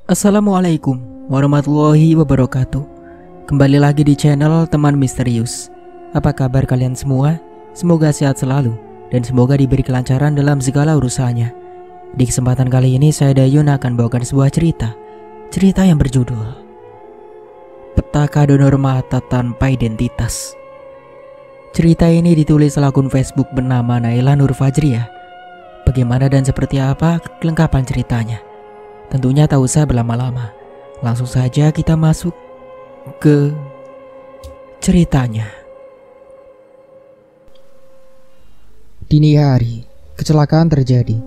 Assalamualaikum warahmatullahi wabarakatuh. Kembali lagi di channel Teman Misterius. Apa kabar kalian semua? Semoga sehat selalu dan semoga diberi kelancaran dalam segala urusannya. Di kesempatan kali ini saya Dayun akan bawakan sebuah cerita yang berjudul Petaka Donor Mata Tanpa Identitas. Cerita ini ditulis akun Facebook bernama Naila Nur Fajriah. Bagaimana dan seperti apa kelengkapan ceritanya? Tentunya tak usah berlama-lama. Langsung saja kita masuk ke ceritanya. Dini hari, kecelakaan terjadi.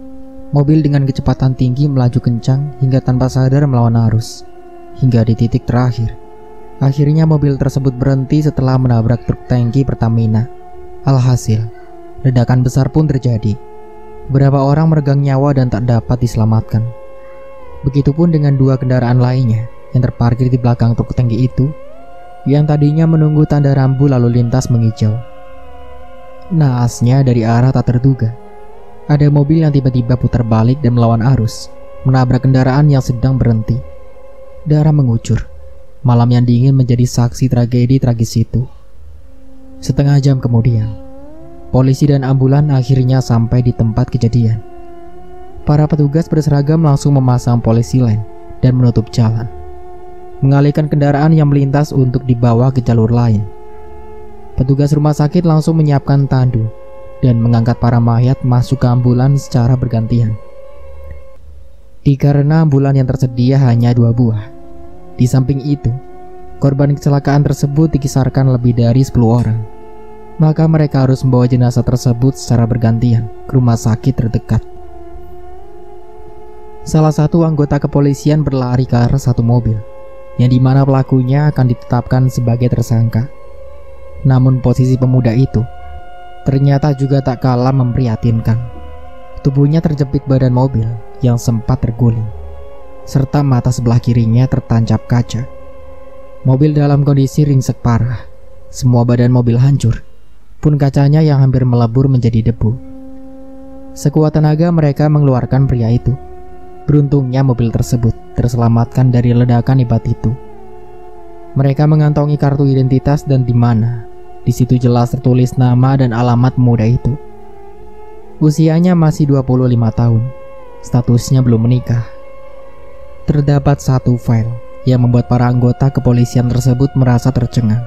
Mobil dengan kecepatan tinggi melaju kencang hingga tanpa sadar melawan arus. Hingga di titik terakhir, akhirnya mobil tersebut berhenti setelah menabrak truk tangki Pertamina. Alhasil, ledakan besar pun terjadi. Beberapa orang meregang nyawa dan tak dapat diselamatkan. Begitupun dengan dua kendaraan lainnya yang terparkir di belakang truk tangki itu, yang tadinya menunggu tanda rambu lalu lintas menghijau. Naasnya dari arah tak terduga, ada mobil yang tiba-tiba putar balik dan melawan arus, menabrak kendaraan yang sedang berhenti. Darah mengucur. Malam yang dingin menjadi saksi tragedi tragis itu. Setengah jam kemudian, polisi dan ambulan akhirnya sampai di tempat kejadian. Para petugas berseragam langsung memasang polisi lain dan menutup jalan, mengalihkan kendaraan yang melintas untuk dibawa ke jalur lain. Petugas rumah sakit langsung menyiapkan tandu dan mengangkat para mayat masuk ke ambulan secara bergantian. Dikarenakan ambulan yang tersedia hanya 2 buah. Di samping itu, korban kecelakaan tersebut dikisarkan lebih dari 10 orang. Maka mereka harus membawa jenazah tersebut secara bergantian ke rumah sakit terdekat. Salah satu anggota kepolisian berlari ke arah satu mobil, yang dimana pelakunya akan ditetapkan sebagai tersangka. Namun posisi pemuda itu ternyata juga tak kalah memprihatinkan. Tubuhnya terjepit badan mobil yang sempat terguling, serta mata sebelah kirinya tertancap kaca. Mobil dalam kondisi ringsek parah. Semua badan mobil hancur, pun kacanya yang hampir melebur menjadi debu. Sekuat tenaga mereka mengeluarkan pria itu. Beruntungnya mobil tersebut terselamatkan dari ledakan hebat itu. Mereka mengantongi kartu identitas dan di mana di situ jelas tertulis nama dan alamat pemuda itu. Usianya masih 25 tahun. Statusnya belum menikah. Terdapat satu file yang membuat para anggota kepolisian tersebut merasa tercengang.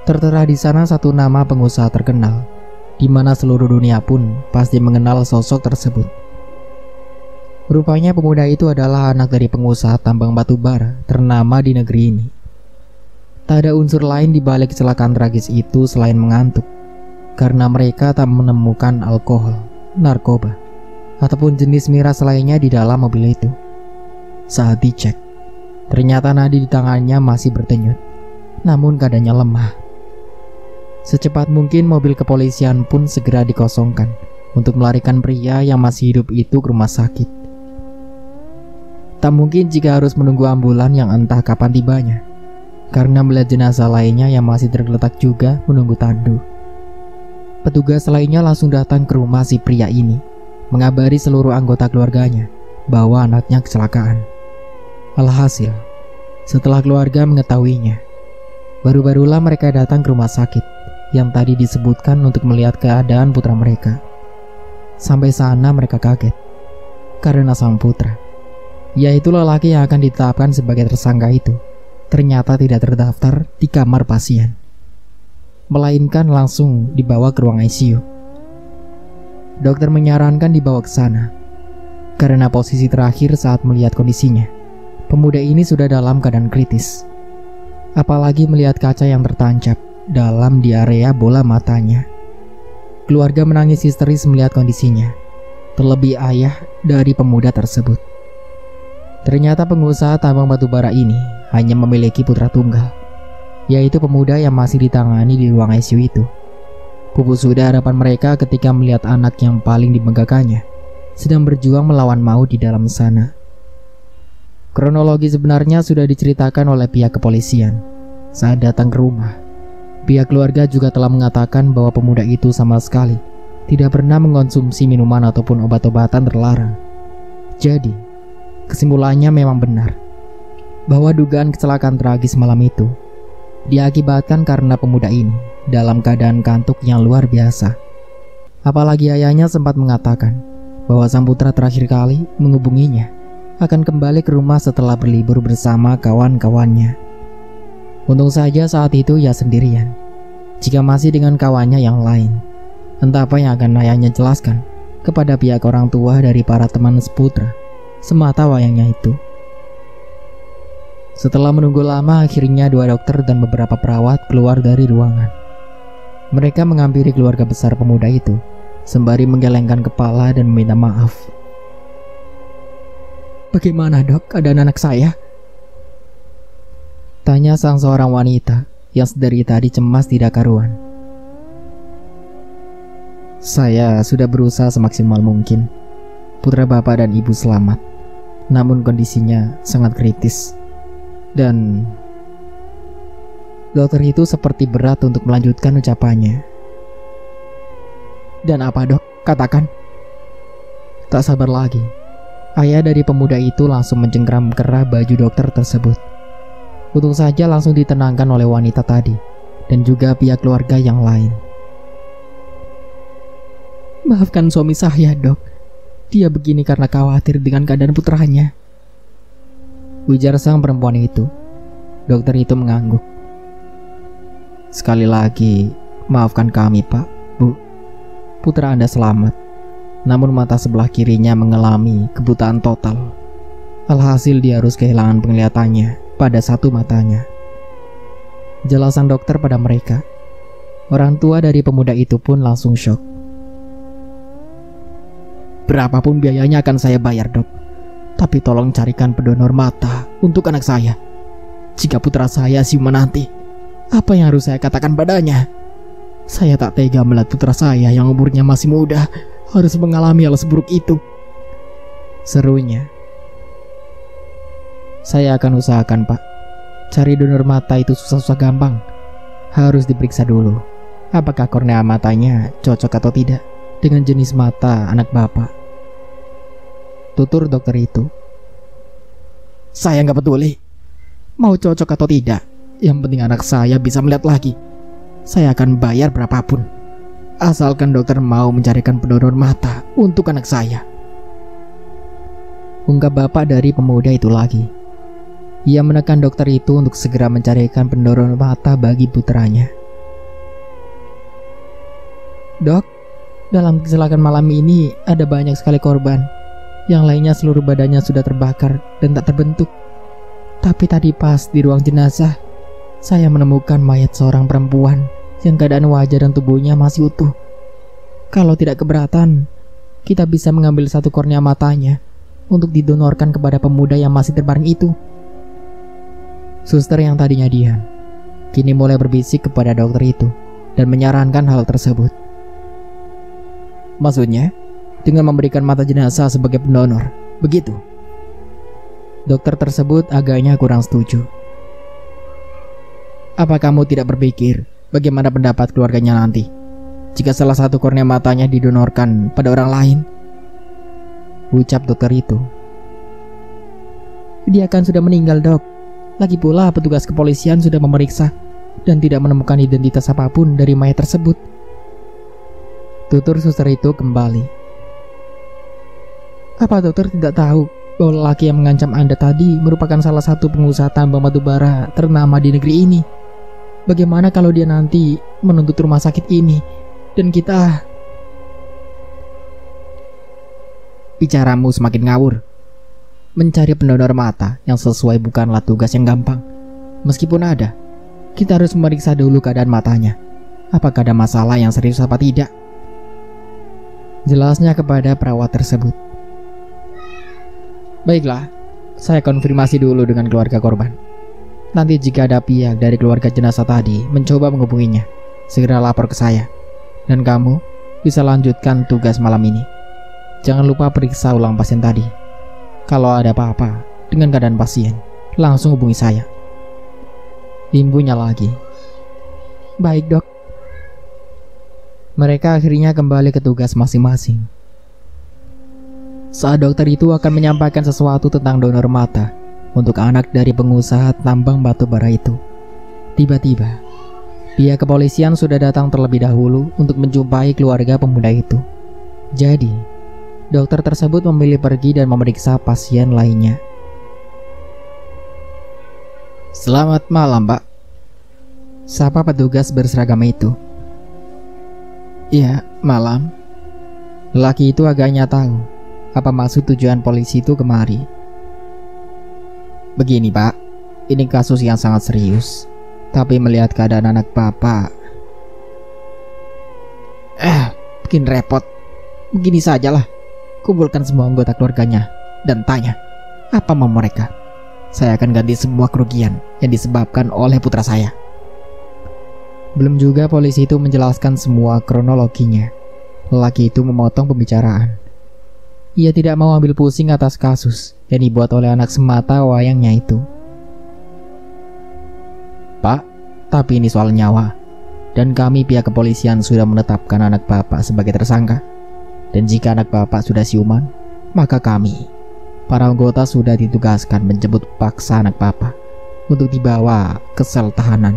Tertera di sana satu nama pengusaha terkenal, di mana seluruh dunia pun pasti mengenal sosok tersebut. Rupanya pemuda itu adalah anak dari pengusaha tambang batu bara ternama di negeri ini. Tak ada unsur lain di balik kecelakaan tragis itu selain mengantuk, karena mereka tak menemukan alkohol, narkoba, ataupun jenis miras lainnya di dalam mobil itu. Saat dicek, ternyata nadi di tangannya masih berdenyut, namun keadaannya lemah. Secepat mungkin mobil kepolisian pun segera dikosongkan untuk melarikan pria yang masih hidup itu ke rumah sakit. Tak mungkin jika harus menunggu ambulan yang entah kapan tibanya, karena melihat jenazah lainnya yang masih tergeletak juga menunggu tandu. Petugas lainnya langsung datang ke rumah si pria ini, mengabari seluruh anggota keluarganya bahwa anaknya kecelakaan. Alhasil, setelah keluarga mengetahuinya, baru-barulah mereka datang ke rumah sakit yang tadi disebutkan untuk melihat keadaan putra mereka. Sampai sana mereka kaget, karena sang putra, yaitu lelaki yang akan ditetapkan sebagai tersangka itu, ternyata tidak terdaftar di kamar pasien, melainkan langsung dibawa ke ruang ICU. Dokter menyarankan dibawa ke sana, karena posisi terakhir saat melihat kondisinya, pemuda ini sudah dalam keadaan kritis. Apalagi melihat kaca yang tertancap dalam di area bola matanya. Keluarga menangis histeris melihat kondisinya, terlebih ayah dari pemuda tersebut. Ternyata pengusaha tambang batubara ini hanya memiliki putra tunggal, yaitu pemuda yang masih ditangani di ruang ICU itu. Pupus sudah harapan mereka ketika melihat anak yang paling dibanggakannya sedang berjuang melawan maut di dalam sana. Kronologi sebenarnya sudah diceritakan oleh pihak kepolisian. Saat datang ke rumah, pihak keluarga juga telah mengatakan bahwa pemuda itu sama sekali tidak pernah mengonsumsi minuman ataupun obat-obatan terlarang. Jadi, Kesimpulannya memang benar, bahwa dugaan kecelakaan tragis malam itu diakibatkan karena pemuda ini dalam keadaan kantuk yang luar biasa. Apalagi ayahnya sempat mengatakan bahwa sang putra terakhir kali menghubunginya akan kembali ke rumah setelah berlibur bersama kawan-kawannya. Untung saja saat itu ia sendirian. Jika masih dengan kawannya yang lain, entah apa yang akan ayahnya jelaskan kepada pihak orang tua dari para teman seputra semata wayangnya itu. Setelah menunggu lama, akhirnya 2 dokter dan beberapa perawat keluar dari ruangan. Mereka menghampiri keluarga besar pemuda itu sembari menggelengkan kepala dan meminta maaf. "Bagaimana, Dok, keadaan anak saya?" tanya sang seorang wanita yang sedari tadi cemas tidak karuan. "Saya sudah berusaha semaksimal mungkin. Putra bapak dan ibu selamat, namun kondisinya sangat kritis. Dan..." Dokter itu seperti berat untuk melanjutkan ucapannya. "Dan apa, Dok? Katakan." Tak sabar lagi, ayah dari pemuda itu langsung mencengkram kerah baju dokter tersebut. Untung saja langsung ditenangkan oleh wanita tadi dan juga pihak keluarga yang lain. "Maafkan suami saya, Dok. Dia begini karena khawatir dengan keadaan putranya," ujar sang perempuan itu. Dokter itu mengangguk. "Sekali lagi, maafkan kami, Pak, Bu. Putra Anda selamat, namun mata sebelah kirinya mengalami kebutaan total. Alhasil dia harus kehilangan penglihatannya pada satu matanya." Jelasan dokter pada mereka. Orang tua dari pemuda itu pun langsung syok. "Berapapun biayanya akan saya bayar, Dok. Tapi tolong carikan pendonor mata untuk anak saya. Jika putra saya siuman nanti, apa yang harus saya katakan padanya? Saya tak tega melihat putra saya yang umurnya masih muda harus mengalami hal seburuk itu," serunya. "Saya akan usahakan, Pak. Cari donor mata itu susah-susah gampang. Harus diperiksa dulu apakah kornea matanya cocok atau tidak dengan jenis mata anak Bapak," tutur dokter itu. "Saya nggak peduli mau cocok atau tidak. Yang penting anak saya bisa melihat lagi. Saya akan bayar berapapun, asalkan dokter mau mencarikan pendonor mata untuk anak saya," ungkap bapak dari pemuda itu lagi. Ia menekan dokter itu untuk segera mencarikan pendonor mata bagi putranya. "Dok, dalam kecelakaan malam ini ada banyak sekali korban. Yang lainnya seluruh badannya sudah terbakar dan tak terbentuk. Tapi tadi pas di ruang jenazah, saya menemukan mayat seorang perempuan yang keadaan wajah dan tubuhnya masih utuh. Kalau tidak keberatan, kita bisa mengambil satu kornea matanya untuk didonorkan kepada pemuda yang masih terbaring itu." Suster yang tadinya diam, kini mulai berbisik kepada dokter itu dan menyarankan hal tersebut. "Maksudnya, dengan memberikan mata jenazah sebagai pendonor, begitu?" Dokter tersebut agaknya kurang setuju. "Apa kamu tidak berpikir bagaimana pendapat keluarganya nanti jika salah satu kornea matanya didonorkan pada orang lain?" ucap dokter itu. "Dia kan sudah meninggal, Dok. Lagi pula petugas kepolisian sudah memeriksa dan tidak menemukan identitas apapun dari mayat tersebut," tutur suster itu kembali. "Apa dokter tidak tahu bahwa lelaki yang mengancam Anda tadi merupakan salah satu pengusaha tambang batubara ternama di negeri ini? Bagaimana kalau dia nanti menuntut rumah sakit ini dan kita..." "Bicaramu semakin ngawur. Mencari pendonor mata yang sesuai bukanlah tugas yang gampang. Meskipun ada, kita harus memeriksa dulu keadaan matanya. Apakah ada masalah yang serius apa tidak?" jelasnya kepada perawat tersebut. "Baiklah, saya konfirmasi dulu dengan keluarga korban. Nanti jika ada pihak dari keluarga jenazah tadi mencoba menghubunginya, segera lapor ke saya. Dan kamu bisa lanjutkan tugas malam ini. Jangan lupa periksa ulang pasien tadi. Kalau ada apa-apa dengan keadaan pasien, langsung hubungi saya," imbunya lagi. "Baik, Dok." Mereka akhirnya kembali ke tugas masing-masing. Saat dokter itu akan menyampaikan sesuatu tentang donor mata untuk anak dari pengusaha tambang batu bara itu, tiba-tiba pihak kepolisian sudah datang terlebih dahulu untuk menjumpai keluarga pemuda itu. Jadi, dokter tersebut memilih pergi dan memeriksa pasien lainnya. "Selamat malam, Pak," sapa petugas berseragam itu. "Iya, malam." Lelaki itu agaknya tahu apa maksud tujuan polisi itu kemari. "Begini, Pak, ini kasus yang sangat serius. Tapi melihat keadaan anak Bapak, bikin repot. Begini sajalah, kumpulkan semua anggota keluarganya dan tanya apa mau mereka. Saya akan ganti semua kerugian yang disebabkan oleh putra saya." Belum juga polisi itu menjelaskan semua kronologinya, lelaki itu memotong pembicaraan. Ia tidak mau ambil pusing atas kasus yang dibuat oleh anak semata wayangnya itu. "Pak, tapi ini soal nyawa, dan kami pihak kepolisian sudah menetapkan anak Bapak sebagai tersangka. Dan jika anak Bapak sudah siuman, maka kami, para anggota sudah ditugaskan menjemput paksa anak Bapak untuk dibawa ke sel tahanan,"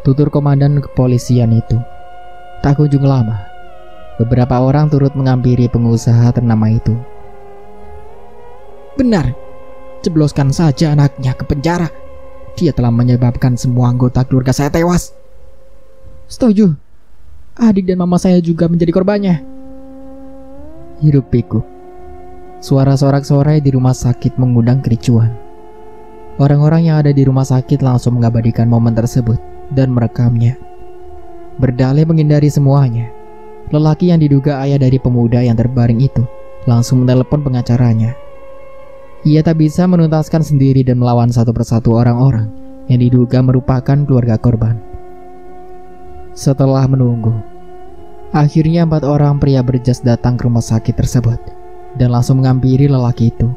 tutur komandan kepolisian itu. Tak kunjung lama, beberapa orang turut menghampiri pengusaha ternama itu. "Benar, jebloskan saja anaknya ke penjara. Dia telah menyebabkan semua anggota keluarga saya tewas." "Setuju. Adik dan mama saya juga menjadi korbannya." Hiruk pikuk. Suara sorak-sorai di rumah sakit mengundang kericuhan. Orang-orang yang ada di rumah sakit langsung mengabadikan momen tersebut dan merekamnya. Berdalih menghindari semuanya, lelaki yang diduga ayah dari pemuda yang terbaring itu langsung menelepon pengacaranya. Ia tak bisa menuntaskan sendiri dan melawan satu persatu orang-orang yang diduga merupakan keluarga korban. Setelah menunggu, akhirnya 4 orang pria berjas datang ke rumah sakit tersebut dan langsung menghampiri lelaki itu.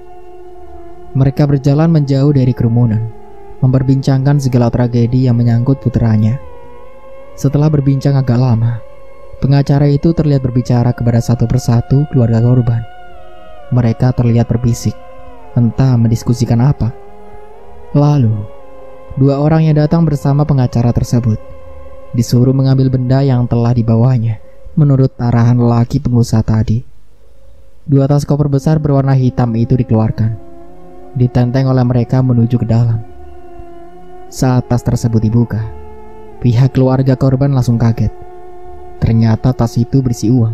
Mereka berjalan menjauh dari kerumunan, memperbincangkan segala tragedi yang menyangkut putranya. Setelah berbincang agak lama, pengacara itu terlihat berbicara kepada satu persatu keluarga korban. Mereka terlihat berbisik, entah mendiskusikan apa. Lalu, 2 orang yang datang bersama pengacara tersebut disuruh mengambil benda yang telah dibawanya menurut arahan lelaki pengusaha tadi. 2 tas koper besar berwarna hitam itu dikeluarkan, ditenteng oleh mereka menuju ke dalam. Saat tas tersebut dibuka, pihak keluarga korban langsung kaget. Ternyata tas itu berisi uang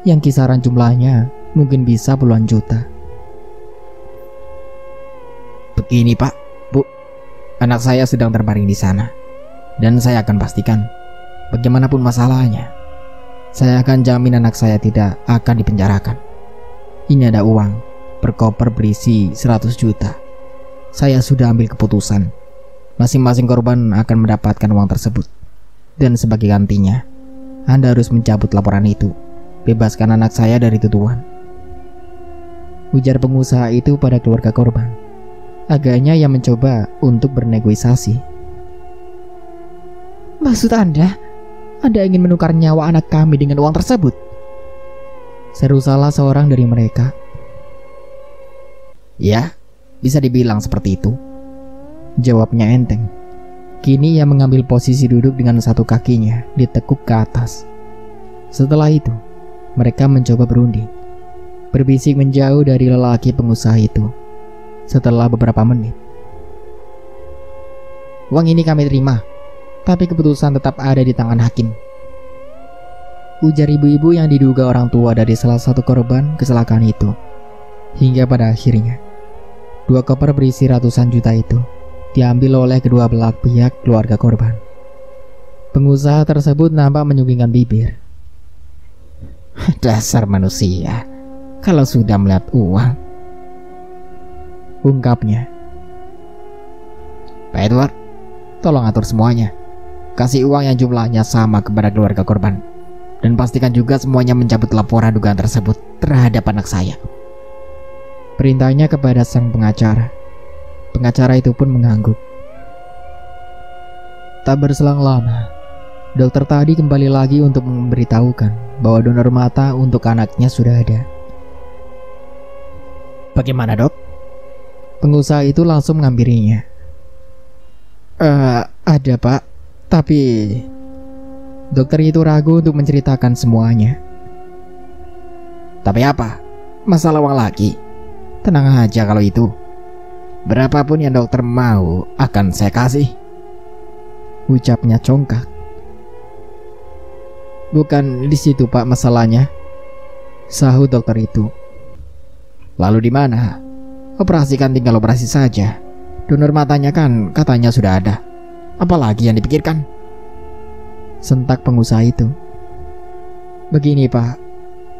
yang kisaran jumlahnya mungkin bisa puluhan juta. "Begini, Pak, Bu, anak saya sedang terbaring di sana, dan saya akan pastikan bagaimanapun masalahnya, saya akan jamin anak saya tidak akan dipenjarakan. Ini ada uang per koper berisi 100 juta. Saya sudah ambil keputusan. Masing-masing korban akan mendapatkan uang tersebut. Dan sebagai gantinya, Anda harus mencabut laporan itu. Bebaskan anak saya dari tuduhan," ujar pengusaha itu pada keluarga korban. Agaknya ia mencoba untuk bernegosiasi. "Maksud Anda ingin menukar nyawa anak kami dengan uang tersebut?" seru salah seorang dari mereka. "Ya, bisa dibilang seperti itu," jawabnya enteng. Kini ia mengambil posisi duduk dengan satu kakinya ditekuk ke atas. Setelah itu, mereka mencoba berunding, berbisik menjauh dari lelaki pengusaha itu. Setelah beberapa menit, "Uang ini kami terima, tapi keputusan tetap ada di tangan hakim," ujar ibu-ibu yang diduga orang tua dari salah satu korban kecelakaan itu. Hingga pada akhirnya, 2 koper berisi ratusan juta itu diambil oleh kedua belah pihak keluarga korban. Pengusaha tersebut nampak menyunggingkan bibir. "Dasar manusia, kalau sudah melihat uang," ungkapnya. "Pak Edward, tolong atur semuanya. Kasih uang yang jumlahnya sama kepada keluarga korban. Dan pastikan juga semuanya mencabut laporan dugaan tersebut terhadap anak saya," perintahnya kepada sang pengacara. Pengacara itu pun mengangguk. Tak berselang lama, dokter tadi kembali lagi untuk memberitahukan bahwa donor mata untuk anaknya sudah ada. Bagaimana, Dok? Pengusaha itu langsung menghampirinya. Ada, Pak. Tapi dokter itu ragu untuk menceritakan semuanya. Tapi apa? Masalah uang lagi? Tenang aja kalau itu. Berapapun yang dokter mau akan saya kasih, ucapnya congkak. Bukan di situ, Pak, masalahnya, sahut dokter itu. Lalu di mana? Operasi kan tinggal operasi saja. Donor matanya kan katanya sudah ada. Apalagi yang dipikirkan? Sentak pengusaha itu. Begini, Pak,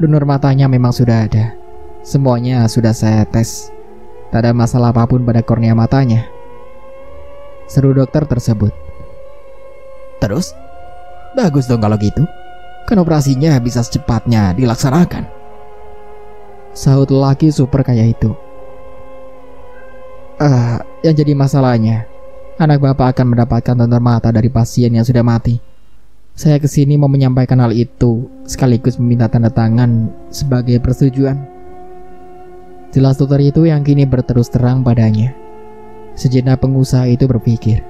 donor matanya memang sudah ada. Semuanya sudah saya tes. Tak ada masalah apapun pada kornea matanya, seru dokter tersebut. Terus? Bagus dong kalau gitu. Kan operasinya bisa secepatnya dilaksanakan, sahut lelaki super kaya itu. Yang jadi masalahnya, anak bapak akan mendapatkan donor mata dari pasien yang sudah mati. Saya kesini mau menyampaikan hal itu, sekaligus meminta tanda tangan sebagai persetujuan. Jelas dokter itu yang kini berterus terang padanya. Sejenak pengusaha itu berpikir.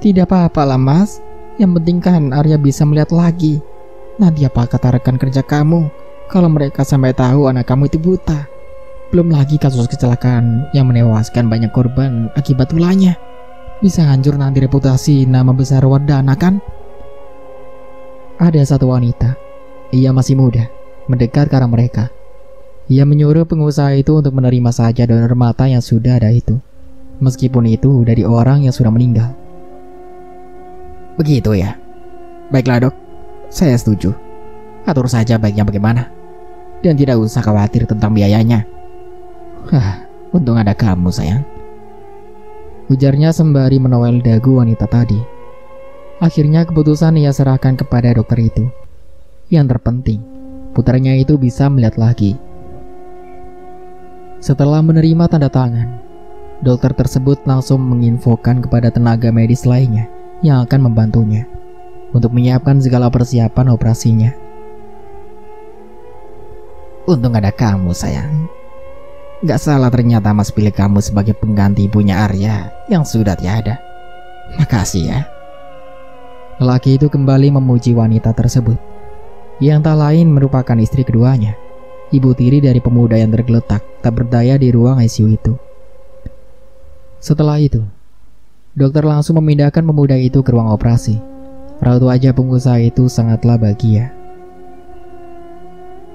Tidak apa-apa lah, Mas. Yang penting kan Arya bisa melihat lagi. Nanti apa kata rekan kerja kamu kalau mereka sampai tahu anak kamu itu buta? Belum lagi kasus kecelakaan yang menewaskan banyak korban akibat ulahnya. Bisa hancur nanti reputasi nama besar Wardana kan? Ada satu wanita. Ia masih muda, mendekat ke arah mereka. Ia menyuruh pengusaha itu untuk menerima saja donor mata yang sudah ada itu, meskipun itu dari orang yang sudah meninggal. Begitu ya? Baiklah, Dok, saya setuju. Atur saja baiknya bagaimana. Dan tidak usah khawatir tentang biayanya. Untung ada kamu, sayang, ujarnya sembari menowel dagu wanita tadi. Akhirnya keputusan ia serahkan kepada dokter itu. Yang terpenting, putranya itu bisa melihat lagi. Setelah menerima tanda tangan, dokter tersebut langsung menginfokan kepada tenaga medis lainnya yang akan membantunya untuk menyiapkan segala persiapan operasinya. Untung ada kamu, sayang. Gak salah ternyata Mas pilih kamu sebagai pengganti ibunya Arya yang sudah tiada. Makasih ya. Lelaki itu kembali memuji wanita tersebut, yang tak lain merupakan istri keduanya, ibu tiri dari pemuda yang tergeletak tak berdaya di ruang ICU itu. Setelah itu, dokter langsung memindahkan pemuda itu ke ruang operasi. Raut wajah pengusaha itu sangatlah bahagia.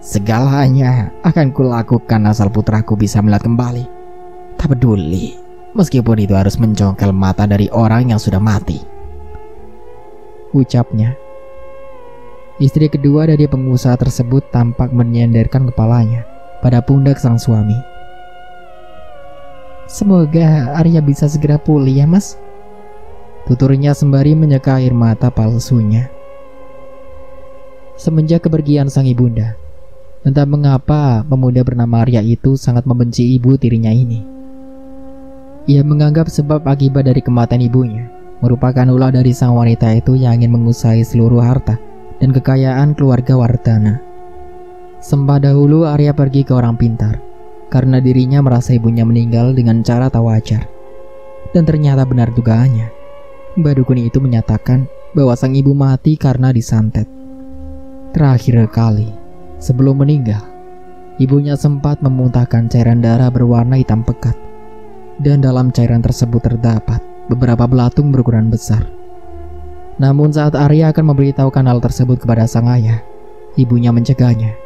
Segalanya akan kulakukan asal putraku bisa melihat kembali. Tak peduli, meskipun itu harus mencongkel mata dari orang yang sudah mati, ucapnya. Istri kedua dari pengusaha tersebut tampak menyandarkan kepalanya pada pundak sang suami. Semoga Arya bisa segera pulih ya, Mas, tuturnya sembari menyeka air mata palsunya. Semenjak kepergian sang ibunda, entah mengapa pemuda bernama Arya itu sangat membenci ibu tirinya ini. Ia menganggap sebab akibat dari kematian ibunya merupakan ulah dari sang wanita itu yang ingin menguasai seluruh harta dan kekayaan keluarga Wardana. Sempat dahulu Arya pergi ke orang pintar karena dirinya merasa ibunya meninggal dengan cara tak wajar. Dan ternyata benar dugaannya. Mbak dukun itu menyatakan bahwa sang ibu mati karena disantet. Terakhir kali, sebelum meninggal, ibunya sempat memuntahkan cairan darah berwarna hitam pekat. Dan dalam cairan tersebut terdapat beberapa belatung berukuran besar. Namun saat Arya akan memberitahukan hal tersebut kepada sang ayah, ibunya mencegahnya.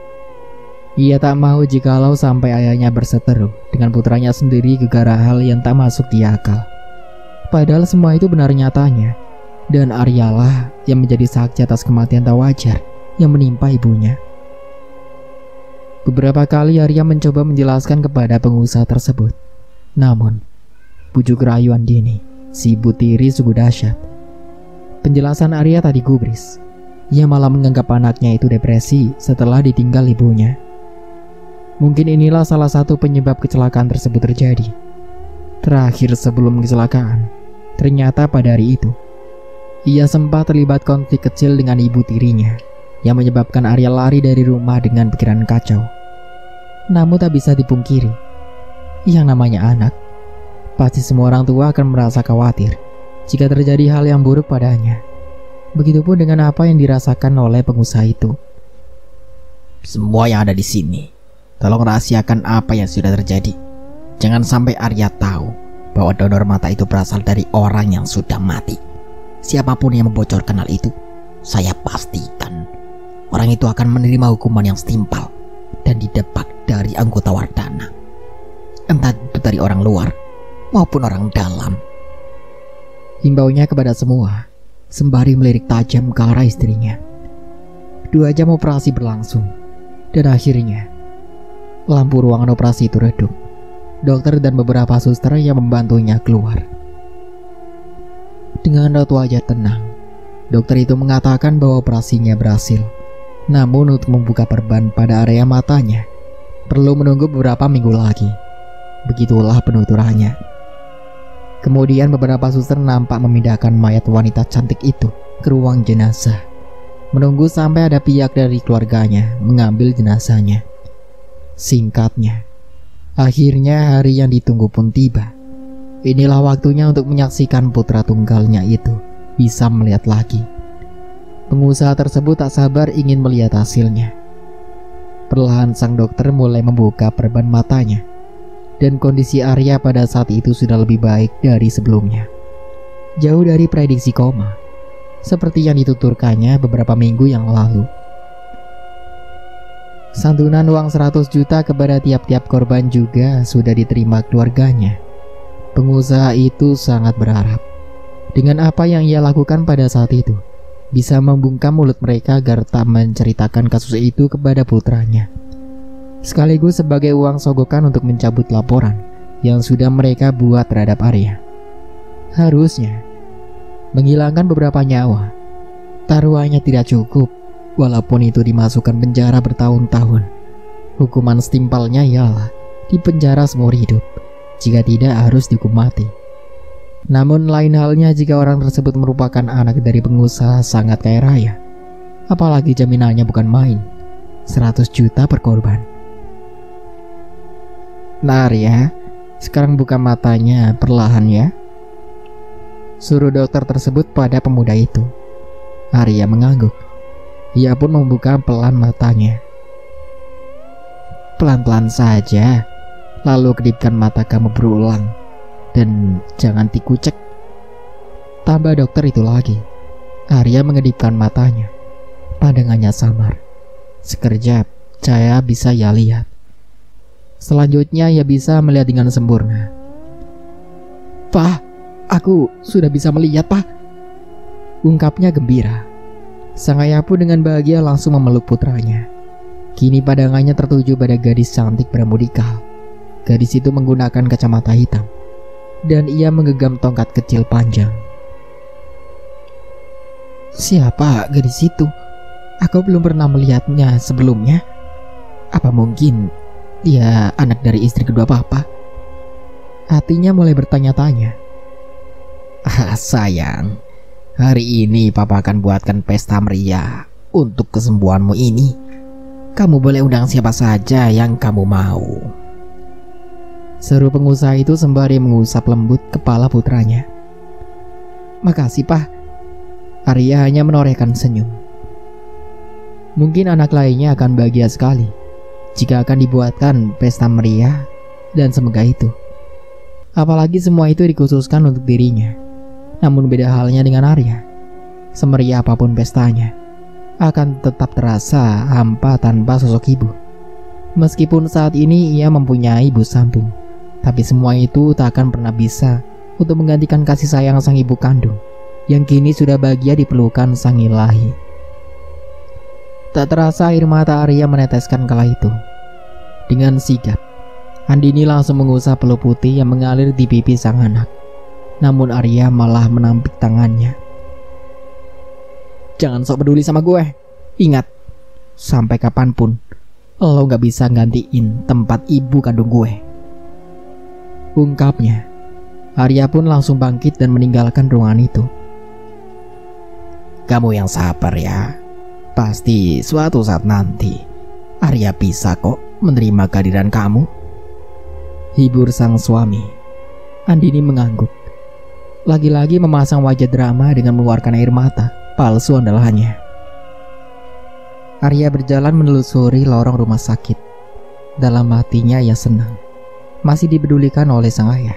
Ia tak mau jikalau sampai ayahnya berseteru dengan putranya sendiri gara-gara hal yang tak masuk di akal. Padahal semua itu benar nyatanya, dan Aryalah yang menjadi saksi atas kematian tak wajar yang menimpa ibunya. Beberapa kali Arya mencoba menjelaskan kepada pengusaha tersebut. Namun, bujuk rayu Andini, si ibu tiri sungguh dahsyat. Penjelasan Arya tadi gubris. Ia malah menganggap anaknya itu depresi setelah ditinggal ibunya. Mungkin inilah salah satu penyebab kecelakaan tersebut terjadi. Terakhir sebelum kecelakaan, ternyata pada hari itu, ia sempat terlibat konflik kecil dengan ibu tirinya yang menyebabkan Arya lari dari rumah dengan pikiran kacau. Namun tak bisa dipungkiri, yang namanya anak, pasti semua orang tua akan merasa khawatir jika terjadi hal yang buruk padanya. Begitupun dengan apa yang dirasakan oleh pengusaha itu. Semua yang ada di sini, tolong rahasiakan apa yang sudah terjadi. Jangan sampai Arya tahu bahwa donor mata itu berasal dari orang yang sudah mati. Siapapun yang membocorkan hal itu, saya pastikan orang itu akan menerima hukuman yang setimpal dan didepak dari anggota Wardana, entah itu dari orang luar maupun orang dalam. Himbaunya kepada semua sembari melirik tajam ke arah istrinya. 2 jam operasi berlangsung, dan akhirnya lampu ruangan operasi itu redup. Dokter dan beberapa suster yang membantunya keluar. Dengan raut wajah tenang, dokter itu mengatakan bahwa operasinya berhasil. Namun untuk membuka perban pada area matanya perlu menunggu beberapa minggu lagi. Begitulah penuturannya. Kemudian beberapa suster nampak memindahkan mayat wanita cantik itu ke ruang jenazah, menunggu sampai ada pihak dari keluarganya mengambil jenazahnya. Singkatnya, akhirnya hari yang ditunggu pun tiba. Inilah waktunya untuk menyaksikan putra tunggalnya itu bisa melihat lagi. Pengusaha tersebut tak sabar ingin melihat hasilnya. Perlahan sang dokter mulai membuka perban matanya, dan kondisi Arya pada saat itu sudah lebih baik dari sebelumnya. Jauh dari prediksi koma, seperti yang dituturkannya beberapa minggu yang lalu. Santunan uang 100 juta kepada tiap-tiap korban juga sudah diterima keluarganya. Pengusaha itu sangat berharap dengan apa yang ia lakukan pada saat itu bisa membungkam mulut mereka agar tak menceritakan kasus itu kepada putranya, sekaligus sebagai uang sogokan untuk mencabut laporan yang sudah mereka buat terhadap Arya. Harusnya menghilangkan beberapa nyawa, taruhannya tidak cukup. Walaupun itu dimasukkan penjara bertahun-tahun, hukuman setimpalnya ialah dipenjara seumur hidup, jika tidak harus dihukum mati. Namun lain halnya jika orang tersebut merupakan anak dari pengusaha sangat kaya raya. Apalagi jaminannya bukan main, 100 juta per korban. Nah Arya, sekarang buka matanya perlahan ya, suruh dokter tersebut pada pemuda itu. Arya mengangguk. Ia pun membuka pelan matanya. Pelan-pelan saja, lalu kedipkan mata kamu berulang, dan jangan dikucek, tambah dokter itu lagi. Arya mengedipkan matanya. Pandangannya samar. Sekejap cahaya bisa ia lihat. Selanjutnya ia bisa melihat dengan sempurna. "Pak, aku sudah bisa melihat, Pak," ungkapnya gembira. Sang ayah pun dengan bahagia langsung memeluk putranya. Kini pandangannya tertuju pada gadis cantik berambut ikal. Gadis itu menggunakan kacamata hitam, dan ia menggenggam tongkat kecil panjang. "Siapa gadis itu? Aku belum pernah melihatnya sebelumnya. Apa mungkin dia anak dari istri kedua Papa?" Hatinya mulai bertanya-tanya. Sayang, hari ini Papa akan buatkan pesta meriah untuk kesembuhanmu ini. Kamu boleh undang siapa saja yang kamu mau," seru pengusaha itu sembari mengusap lembut kepala putranya. "Makasih, Pak." Arya hanya menorehkan senyum. Mungkin anak lainnya akan bahagia sekali jika akan dibuatkan pesta meriah, dan semoga itu. Apalagi semua itu dikhususkan untuk dirinya. Namun beda halnya dengan Arya. Semeriah apapun pestanya, akan tetap terasa hampa tanpa sosok ibu. Meskipun saat ini ia mempunyai ibu sambung, tapi semua itu tak akan pernah bisa untuk menggantikan kasih sayang sang ibu kandung, yang kini sudah bahagia dipelukan sang ilahi. Tak terasa air mata Arya meneteskan kala itu. Dengan sigap, Andini langsung mengusap peluh putih yang mengalir di pipi sang anak. Namun Arya malah menampik tangannya. "Jangan sok peduli sama gue. Ingat, sampai kapanpun lo gak bisa gantiin tempat ibu kandung gue," ungkapnya. Arya pun langsung bangkit dan meninggalkan ruangan itu. "Kamu yang sabar ya. Pasti suatu saat nanti Arya bisa kok menerima kehadiran kamu. Hibur sang suami. Andini mengangguk. Lagi-lagi memasang wajah drama dengan mengeluarkan air mata palsu andalannya. Arya berjalan menelusuri lorong rumah sakit. Dalam hatinya ia senang, masih dipedulikan oleh sang ayah.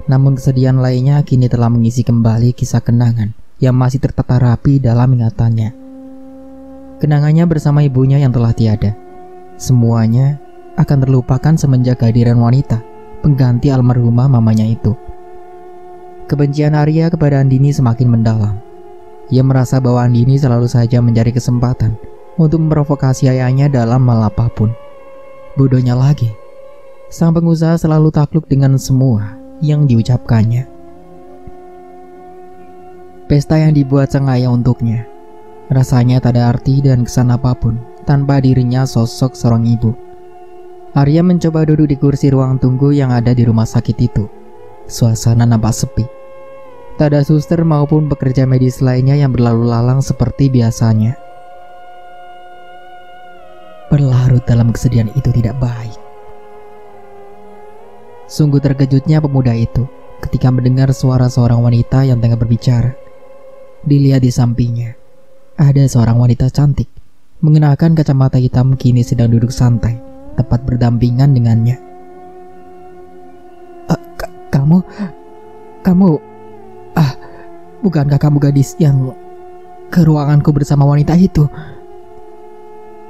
Namun kesedihan lainnya kini telah mengisi kembali kisah kenangan yang masih tertata rapi dalam ingatannya. Kenangannya bersama ibunya yang telah tiada. Semuanya akan terlupakan semenjak kehadiran wanita pengganti almarhumah mamanya itu. Kebencian Arya kepada Andini semakin mendalam. Ia merasa bahwa Andini selalu saja mencari kesempatan untuk memprovokasi ayahnya dalam hal apapun. Bodohnya lagi, sang pengusaha selalu takluk dengan semua yang diucapkannya. Pesta yang dibuat sang ayah untuknya rasanya tak ada arti dan kesan apapun tanpa dirinya sosok seorang ibu. Arya mencoba duduk di kursi ruang tunggu yang ada di rumah sakit itu. Suasana nampak sepi. Tak ada suster maupun pekerja medis lainnya yang berlalu lalang seperti biasanya. Berlarut dalam kesedihan itu tidak baik. Sungguh terkejutnya pemuda itu ketika mendengar suara seorang wanita yang tengah berbicara. Dilihat di sampingnya, ada seorang wanita cantik mengenakan kacamata hitam kini sedang duduk santai tepat berdampingan dengannya. Kamu, bukankah kamu gadis yang ke ruanganku bersama wanita itu?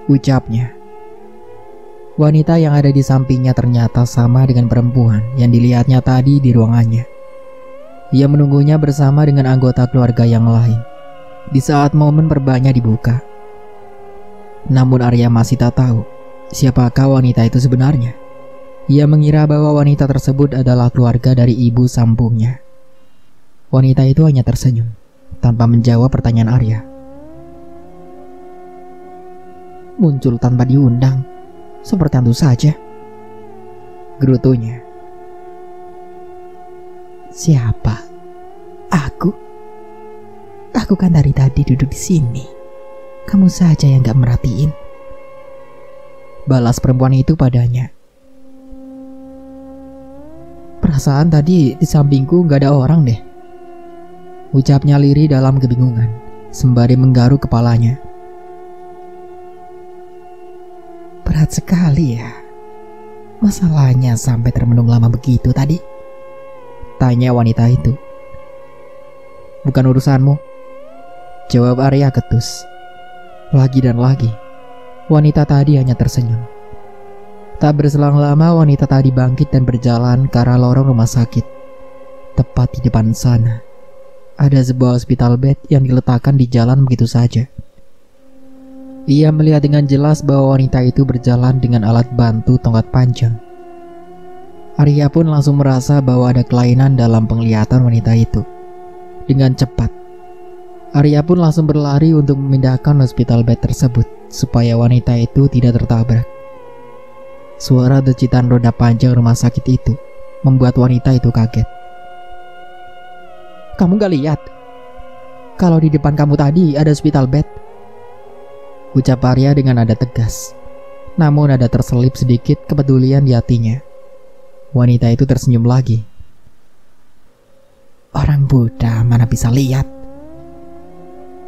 Ucapnya. Wanita yang ada di sampingnya ternyata sama dengan perempuan yang dilihatnya tadi di ruangannya. Ia menunggunya bersama dengan anggota keluarga yang lain di saat momen perbannya dibuka. Namun Arya masih tak tahu siapakah wanita itu sebenarnya. Ia mengira bahwa wanita tersebut adalah keluarga dari ibu sambungnya. Wanita itu hanya tersenyum tanpa menjawab pertanyaan Arya. Muncul tanpa diundang, seperti hantu saja, gerutunya. Siapa? Aku? Aku kan dari tadi duduk di sini. Kamu saja yang gak merhatiin, balas perempuan itu padanya. Perasaan tadi di sampingku gak ada orang deh, ucapnya lirih dalam kebingungan sembari menggaruk kepalanya. Berat sekali ya. Masalahnya sampai termenung lama begitu tadi? Tanya wanita itu. Bukan urusanmu, jawab Arya ketus. Lagi dan lagi, wanita tadi hanya tersenyum. Tak berselang lama wanita tadi bangkit dan berjalan ke arah lorong rumah sakit. Tepat di depan sana, ada sebuah hospital bed yang diletakkan di jalan begitu saja. Ia melihat dengan jelas bahwa wanita itu berjalan dengan alat bantu tongkat panjang. Arya pun langsung merasa bahwa ada kelainan dalam penglihatan wanita itu. Dengan cepat, Arya pun langsung berlari untuk memindahkan hospital bed tersebut supaya wanita itu tidak tertabrak. Suara decitan roda panjang rumah sakit itu membuat wanita itu kaget. Kamu gak lihat kalau di depan kamu tadi ada hospital bed? Ucap Arya dengan nada tegas. Namun ada terselip sedikit kepedulian di hatinya. Wanita itu tersenyum lagi. Orang Buddha mana bisa lihat?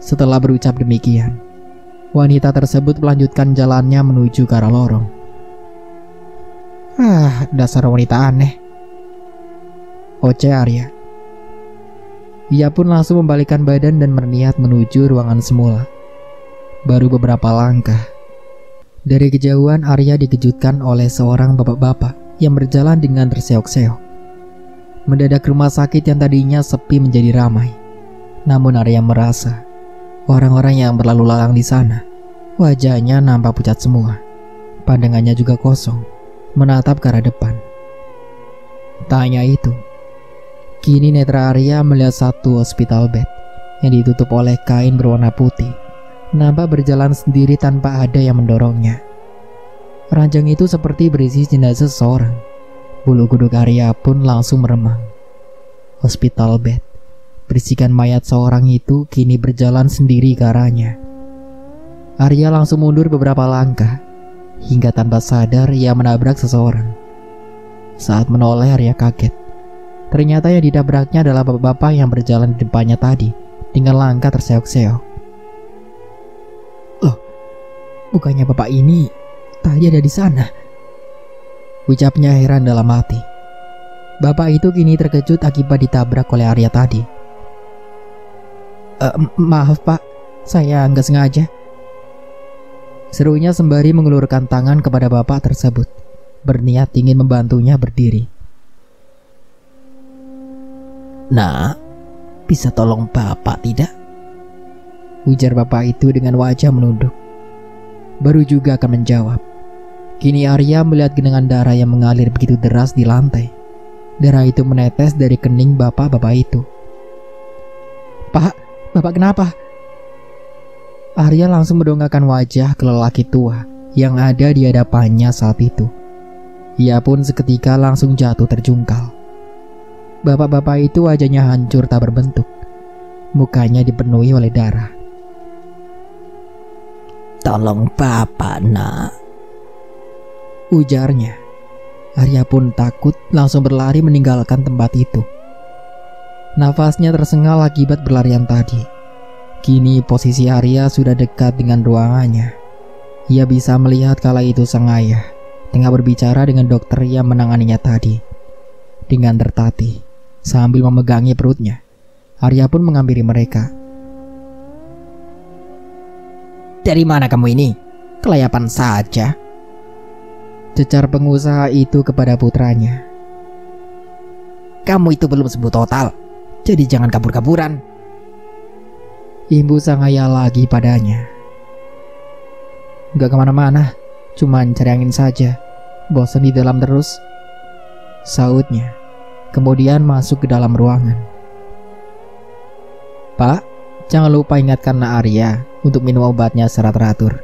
Setelah berucap demikian, wanita tersebut melanjutkan jalannya menuju ke arah lorong. Dasar wanita aneh, oceh Arya. Ia pun langsung membalikkan badan dan berniat menuju ruangan semula. Baru beberapa langkah, dari kejauhan Arya dikejutkan oleh seorang bapak-bapak yang berjalan dengan terseok-seok. Mendadak rumah sakit yang tadinya sepi menjadi ramai. Namun Arya merasa orang-orang yang berlalu lalang di sana wajahnya nampak pucat semua. Pandangannya juga kosong, menatap ke arah depan. Tak hanya itu, kini netra Arya melihat satu hospital bed yang ditutup oleh kain berwarna putih nampak berjalan sendiri tanpa ada yang mendorongnya. Ranjang itu seperti berisi jenazah seseorang. Bulu kuduk Arya pun langsung meremang. Hospital bed berisikan mayat seorang itu kini berjalan sendiri ke arahnya. Arya langsung mundur beberapa langkah. hingga tanpa sadar ia menabrak seseorang. Saat menoleh, Arya kaget. Ternyata yang ditabraknya adalah bapak-bapak yang berjalan di depannya tadi dengan langkah terseok-seok. Loh, bukannya bapak ini tadi ada di sana? Ucapnya heran dalam hati. Bapak itu kini terkejut akibat ditabrak oleh Arya tadi. Maaf pak, saya nggak sengaja. Serunya sembari mengulurkan tangan kepada bapak tersebut, berniat ingin membantunya berdiri. Nah, bisa tolong bapak tidak? Ujar bapak itu dengan wajah menunduk. Baru juga akan menjawab. Kini Arya melihat genangan darah yang mengalir begitu deras di lantai. Darah itu menetes dari kening bapak-bapak itu. Pak, bapak kenapa? Arya langsung mendongakkan wajah ke lelaki tua yang ada di hadapannya saat itu. Ia pun seketika langsung jatuh terjungkal. Bapak-bapak itu wajahnya hancur tak berbentuk. Mukanya dipenuhi oleh darah. Tolong bapak, nak, ujarnya. Arya pun takut langsung berlari meninggalkan tempat itu. Nafasnya tersengal akibat berlarian tadi. Kini posisi Arya sudah dekat dengan ruangannya. Ia bisa melihat kala itu sang ayah tengah berbicara dengan dokter yang menanganinya tadi. Dengan tertatih, sambil memegangi perutnya, Arya pun menghampiri mereka. Dari mana kamu ini? Kelayapan saja, cecar pengusaha itu kepada putranya. Kamu itu belum sembuh total, jadi jangan kabur-kaburan, imbu sang ayah lagi padanya. Gak kemana-mana, cuman cari angin saja. Bosan di dalam terus, sautnya. Kemudian masuk ke dalam ruangan. Pak, jangan lupa ingatkan Nak Arya untuk minum obatnya secara teratur.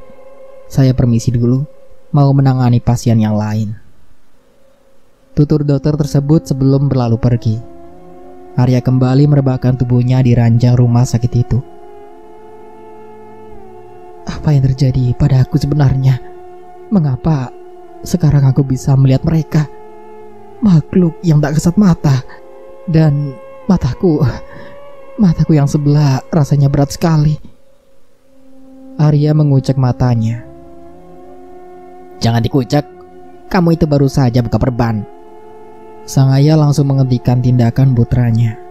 Saya permisi dulu, mau menangani pasien yang lain. Tutur dokter tersebut sebelum berlalu pergi. Arya kembali merebahkan tubuhnya di ranjang rumah sakit itu. Apa yang terjadi pada aku sebenarnya? Mengapa sekarang aku bisa melihat mereka? Makhluk yang tak kasat mata. Dan mataku yang sebelah rasanya berat sekali. Arya mengucek matanya. Jangan dikucek, kamu itu baru saja buka perban. Sang ayah langsung menghentikan tindakan putranya.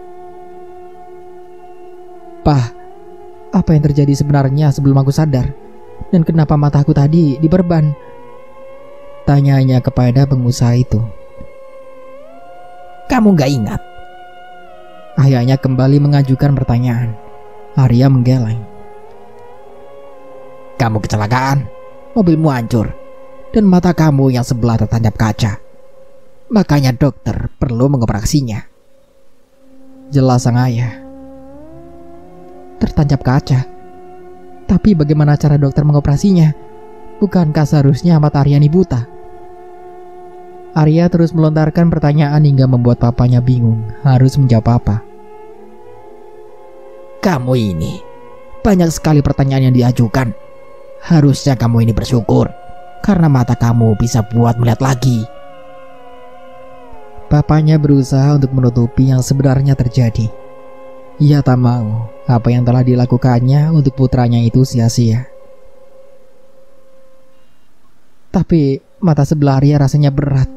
Pak, apa yang terjadi sebenarnya sebelum aku sadar? Dan kenapa mataku tadi diperban? Tanyanya kepada pengusaha itu. Kamu gak ingat? Ayahnya kembali mengajukan pertanyaan. Arya menggeleng. Kamu kecelakaan, mobilmu hancur, dan mata kamu yang sebelah tertancap kaca. Makanya dokter perlu mengoperasinya, jelas sang ayah. Tertancap kaca? Tapi bagaimana cara dokter mengoperasinya? Bukankah seharusnya mata Arya ini buta? Arya terus melontarkan pertanyaan hingga membuat papanya bingung harus menjawab apa. Kamu ini banyak sekali pertanyaan yang diajukan. Harusnya kamu ini bersyukur karena mata kamu bisa buat melihat lagi. Papanya berusaha untuk menutupi yang sebenarnya terjadi. Ia tak mau apa yang telah dilakukannya untuk putranya itu sia-sia. Tapi mata sebelah Arya rasanya berat.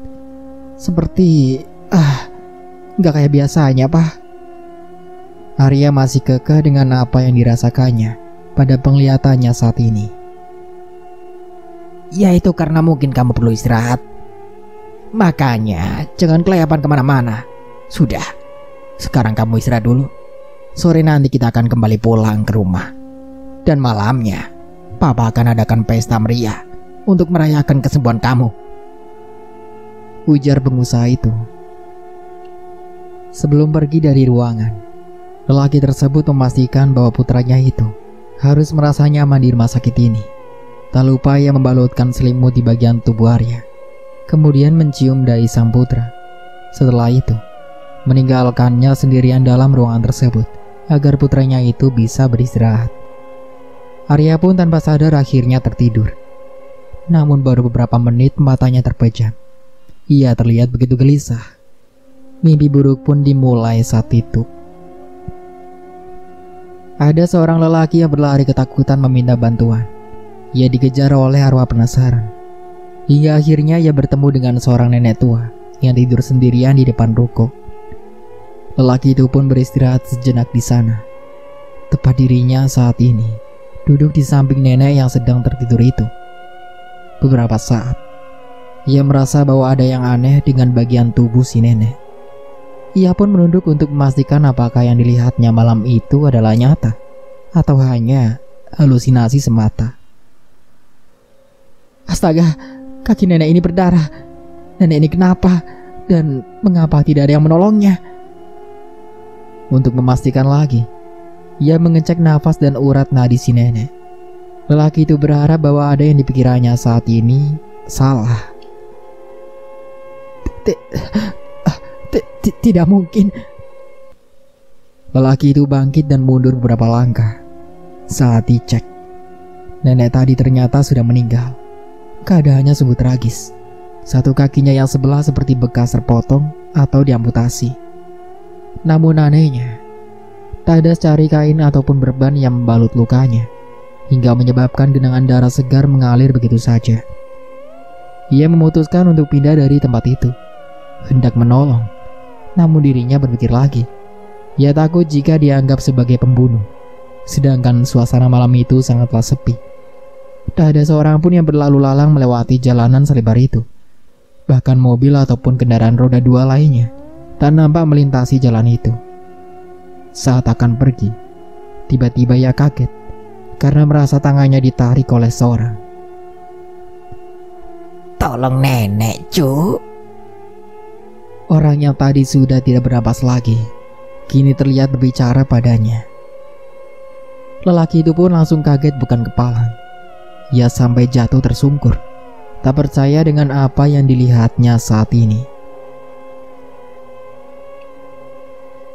Seperti gak kayak biasanya, Pak. Arya masih kekeh dengan apa yang dirasakannya pada penglihatannya saat ini. Ya itu karena mungkin kamu perlu istirahat. Makanya jangan kelayapan kemana-mana. Sudah, sekarang kamu istirahat dulu. Sore nanti kita akan kembali pulang ke rumah. Dan malamnya Papa akan adakan pesta meriah untuk merayakan kesembuhan kamu, ujar pengusaha itu. Sebelum pergi dari ruangan, lelaki tersebut memastikan bahwa putranya itu harus merasa nyaman di rumah sakit ini. Tak lupa ia membalutkan selimut di bagian tubuh Arya, kemudian mencium dahi sang putra. Setelah itu, meninggalkannya sendirian dalam ruangan tersebut agar putranya itu bisa beristirahat. Arya pun tanpa sadar akhirnya tertidur. Namun baru beberapa menit matanya terpejam. Ia terlihat begitu gelisah. Mimpi buruk pun dimulai saat itu. Ada seorang lelaki yang berlari ketakutan meminta bantuan. Ia dikejar oleh arwah penasaran. Hingga akhirnya ia bertemu dengan seorang nenek tua yang tidur sendirian di depan ruko. Lelaki itu pun beristirahat sejenak di sana. Tepat dirinya saat ini duduk di samping nenek yang sedang tertidur itu. Beberapa saat, ia merasa bahwa ada yang aneh dengan bagian tubuh si nenek. Ia pun menunduk untuk memastikan apakah yang dilihatnya malam itu adalah nyata atau hanya halusinasi semata. Astaga, kaki nenek ini berdarah. Nenek ini kenapa? Dan mengapa tidak ada yang menolongnya? Untuk memastikan lagi, ia mengecek nafas dan urat nadi si nenek. Lelaki itu berharap bahwa ada yang dipikirannya saat ini salah. Tidak mungkin. Lelaki itu bangkit dan mundur beberapa langkah. Saat dicek, nenek tadi ternyata sudah meninggal. Keadaannya sungguh tragis. Satu kakinya yang sebelah seperti bekas terpotong atau diamputasi. Namun anehnya, tak ada secari kain ataupun berban yang membalut lukanya, hingga menyebabkan genangan darah segar mengalir begitu saja. Ia memutuskan untuk pindah dari tempat itu, hendak menolong. Namun dirinya berpikir lagi. Ia takut jika dianggap sebagai pembunuh. Sedangkan suasana malam itu sangatlah sepi. Tak ada seorang pun yang berlalu lalang melewati jalanan selebar itu. Bahkan mobil ataupun kendaraan roda 2 lainnya tak nampak melintasi jalan itu. Saat akan pergi, tiba-tiba ia kaget karena merasa tangannya ditarik oleh seorang. Tolong nenek, Cuk. Orang yang tadi sudah tidak bernapas lagi, kini terlihat berbicara padanya. Lelaki itu pun langsung kaget bukan kepalang. Ia sampai jatuh tersungkur, tak percaya dengan apa yang dilihatnya saat ini.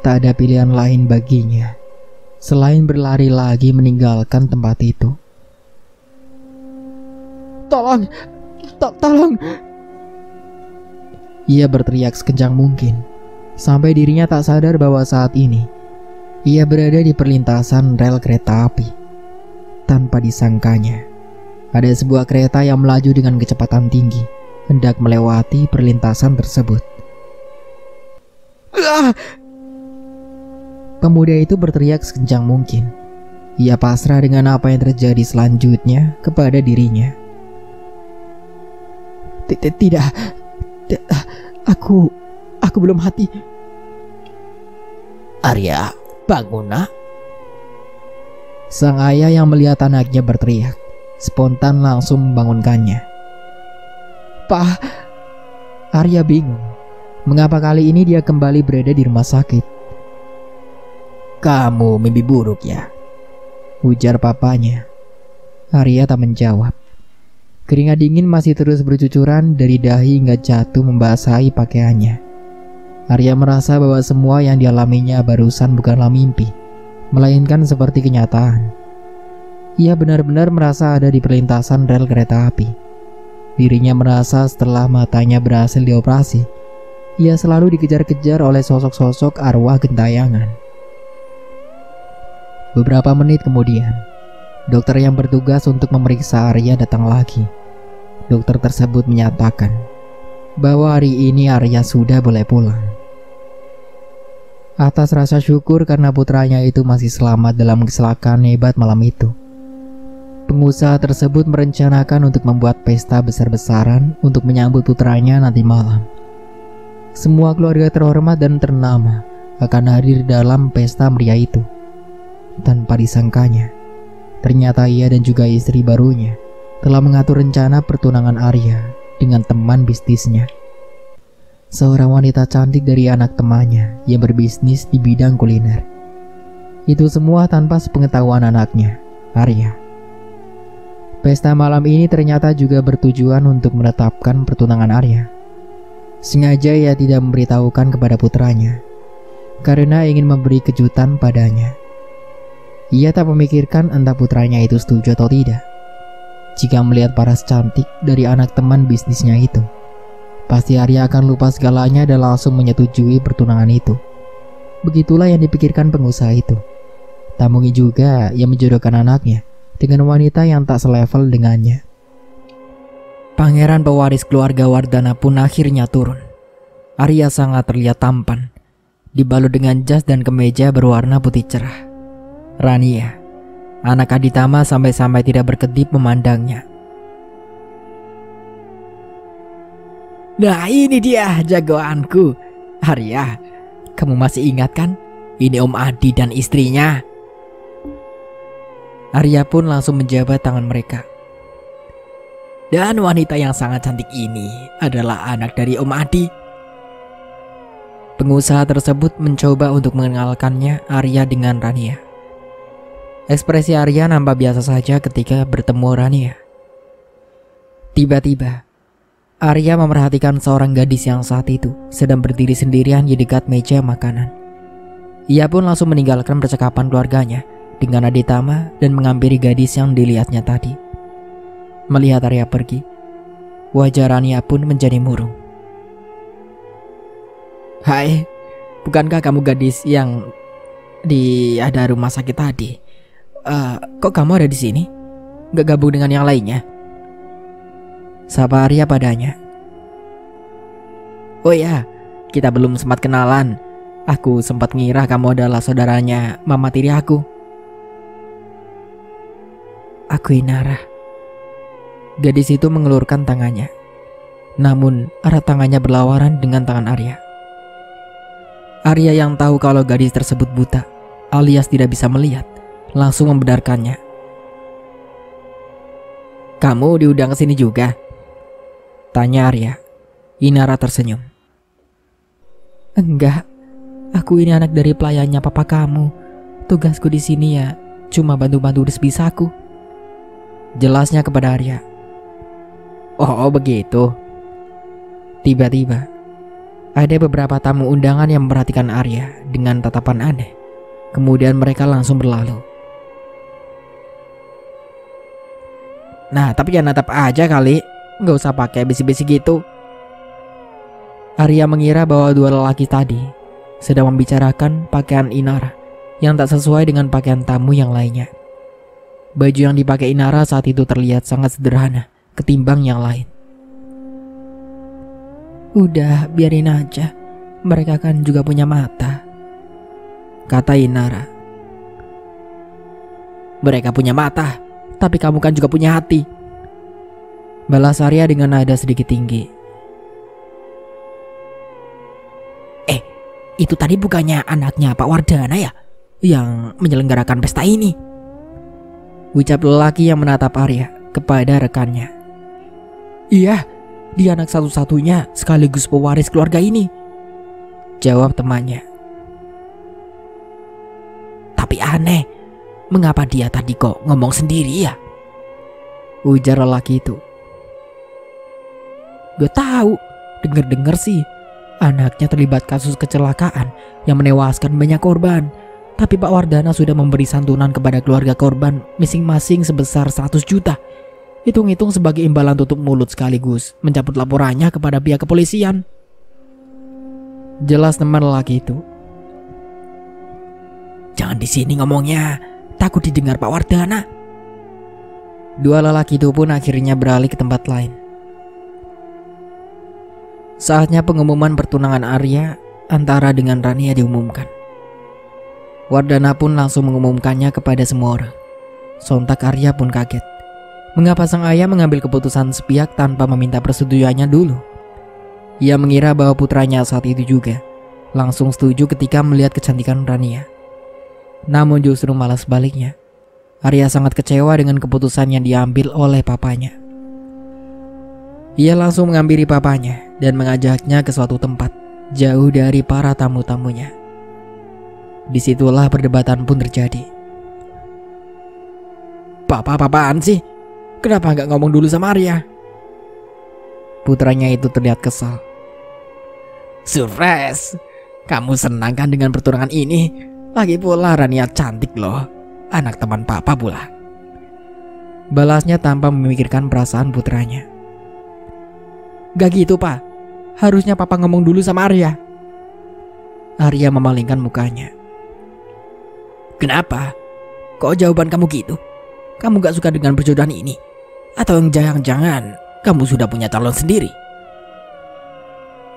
Tak ada pilihan lain baginya selain berlari lagi meninggalkan tempat itu. Tolong! Tolong! Ia berteriak sekencang mungkin, sampai dirinya tak sadar bahwa saat ini ia berada di perlintasan rel kereta api. Tanpa disangkanya, ada sebuah kereta yang melaju dengan kecepatan tinggi, hendak melewati perlintasan tersebut. Pemuda itu berteriak sekencang mungkin. Ia pasrah dengan apa yang terjadi selanjutnya kepada dirinya. Tidak, aku belum mati. Arya, bangun nak. Sang ayah yang melihat anaknya berteriak, spontan langsung membangunkannya. Pak, Arya bingung. Mengapa kali ini dia kembali berada di rumah sakit? Kamu mimpi buruk ya? Ujar papanya. Arya tak menjawab. Keringat dingin masih terus bercucuran dari dahi hingga jatuh membasahi pakaiannya. Arya merasa bahwa semua yang dialaminya barusan bukanlah mimpi, melainkan seperti kenyataan. Ia benar-benar merasa ada di perlintasan rel kereta api. Dirinya merasa setelah matanya berhasil dioperasi, ia selalu dikejar-kejar oleh sosok-sosok arwah gentayangan. Beberapa menit kemudian, dokter yang bertugas untuk memeriksa Arya datang lagi. Dokter tersebut menyatakan bahwa hari ini Arya sudah boleh pulang. Atas rasa syukur karena putranya itu masih selamat dalam kecelakaan hebat malam itu, pengusaha tersebut merencanakan untuk membuat pesta besar-besaran untuk menyambut putranya nanti malam. Semua keluarga terhormat dan ternama akan hadir dalam pesta meriah itu. Tanpa disangkanya, ternyata ia dan juga istri barunya telah mengatur rencana pertunangan Arya dengan teman bisnisnya, seorang wanita cantik dari anak temannya yang berbisnis di bidang kuliner. Itu semua tanpa sepengetahuan anaknya, Arya. Pesta malam ini ternyata juga bertujuan untuk menetapkan pertunangan Arya. Sengaja ia tidak memberitahukan kepada putranya, karena ingin memberi kejutan padanya. Ia tak memikirkan entah putranya itu setuju atau tidak. Jika melihat paras cantik dari anak teman bisnisnya itu, pasti Arya akan lupa segalanya dan langsung menyetujui pertunangan itu. Begitulah yang dipikirkan pengusaha itu. Tak mungkin juga yang menjodohkan anaknya dengan wanita yang tak selevel dengannya. Pangeran pewaris keluarga Wardana pun akhirnya turun. Arya sangat terlihat tampan, dibalut dengan jas dan kemeja berwarna putih cerah. Rania, anak Aditama, sampai-sampai tidak berkedip memandangnya. Nah, ini dia jagoanku. Arya, kamu masih ingat kan? Ini Om Adi dan istrinya. Arya pun langsung menjabat tangan mereka. Dan wanita yang sangat cantik ini adalah anak dari Om Adi. Pengusaha tersebut mencoba untuk mengenalkannya Arya dengan Rania. Ekspresi Arya nampak biasa saja ketika bertemu Rania. Tiba-tiba, Arya memerhatikan seorang gadis yang saat itu sedang berdiri sendirian di dekat meja makanan. Ia pun langsung meninggalkan percakapan keluarganya dengan Aditama dan menghampiri gadis yang dilihatnya tadi. Melihat Arya pergi, wajah Rania pun menjadi murung. Hai, bukankah kamu gadis yang ada rumah sakit tadi? Kok kamu ada di sini? Gak gabung dengan yang lainnya? Sapa Arya padanya. Oh ya, kita belum sempat kenalan. Aku sempat ngira kamu adalah saudaranya mama tiri aku. Aku Inara. Gadis itu mengelurkan tangannya. Namun erat tangannya berlawanan dengan tangan Arya. Arya yang tahu kalau gadis tersebut buta alias tidak bisa melihat, langsung membenarkannya. Kamu diundang ke sini juga? Tanya Arya. Inara tersenyum. Enggak, aku ini anak dari pelayannya papa kamu. Tugasku di sini ya cuma bantu-bantu sebisaku. Jelasnya kepada Arya. Oh begitu. Tiba-tiba ada beberapa tamu undangan yang memperhatikan Arya dengan tatapan aneh. Kemudian mereka langsung berlalu. Nah, tapi ya natap aja kali. Gak usah pakai bisi-bisi gitu. Arya mengira bahwa dua lelaki tadi sedang membicarakan pakaian Inara yang tak sesuai dengan pakaian tamu yang lainnya. Baju yang dipakai Inara saat itu terlihat sangat sederhana ketimbang yang lain. Udah, biarin aja. Mereka kan juga punya mata, kata Inara. Mereka punya mata, tapi kamu kan juga punya hati, balas Arya dengan nada sedikit tinggi. Itu tadi bukannya anaknya Pak Wardana ya, yang menyelenggarakan pesta ini? Ucap lelaki yang menatap Arya kepada rekannya. Iya, dia anak satu-satunya sekaligus pewaris keluarga ini, jawab temannya. Tapi aneh, mengapa dia tadi kok ngomong sendiri ya? Ujar lelaki itu. Gak tahu, denger-denger sih anaknya terlibat kasus kecelakaan yang menewaskan banyak korban. Tapi Pak Wardana sudah memberi santunan kepada keluarga korban masing-masing sebesar 100 juta. Hitung-hitung sebagai imbalan tutup mulut sekaligus mencabut laporannya kepada pihak kepolisian, jelas teman lelaki itu. Jangan di sini ngomongnya, takut didengar Pak Wardana. Dua lelaki itu pun akhirnya beralih ke tempat lain. Saatnya pengumuman pertunangan Arya antara dengan Rania diumumkan. Wardana pun langsung mengumumkannya kepada semua orang. Sontak Arya pun kaget. Mengapa sang ayah mengambil keputusan sepihak tanpa meminta persetujuannya dulu? Ia mengira bahwa putranya saat itu juga langsung setuju ketika melihat kecantikan Rania. Namun justru malah sebaliknya. Arya sangat kecewa dengan keputusan yang diambil oleh papanya. Ia langsung menghampiri papanya dan mengajaknya ke suatu tempat jauh dari para tamu-tamunya. Disitulah perdebatan pun terjadi. Papa apaan sih? Kenapa nggak ngomong dulu sama Arya? Putranya itu terlihat kesal. Surprise, kamu senang kan dengan pertunangan ini? Lagi pula Rania cantik loh, anak teman papa pula. Balasnya tanpa memikirkan perasaan putranya. Gak gitu, Pak. Harusnya Papa ngomong dulu sama Arya. Arya memalingkan mukanya. Kenapa? Kok jawaban kamu gitu? Kamu gak suka dengan perjodohan ini? Atau yang jangan-jangan kamu sudah punya calon sendiri?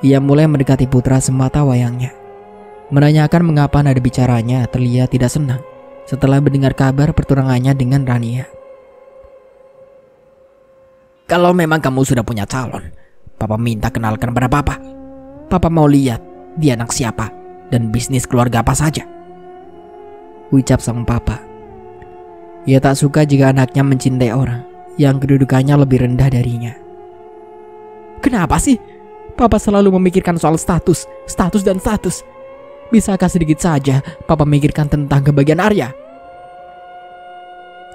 Ia mulai mendekati putra semata wayangnya. Menanyakan mengapa nada bicaranya terlihat tidak senang setelah mendengar kabar pertunangannya dengan Rania. Kalau memang kamu sudah punya calon, Papa minta kenalkan pada Papa. Papa mau lihat dia anak siapa dan bisnis keluarga apa saja, ucap sang Papa. Ia tak suka jika anaknya mencintai orang yang kedudukannya lebih rendah darinya. Kenapa sih Papa selalu memikirkan soal status dan status? Bisakah sedikit saja Papa memikirkan tentang kebahagiaan Arya?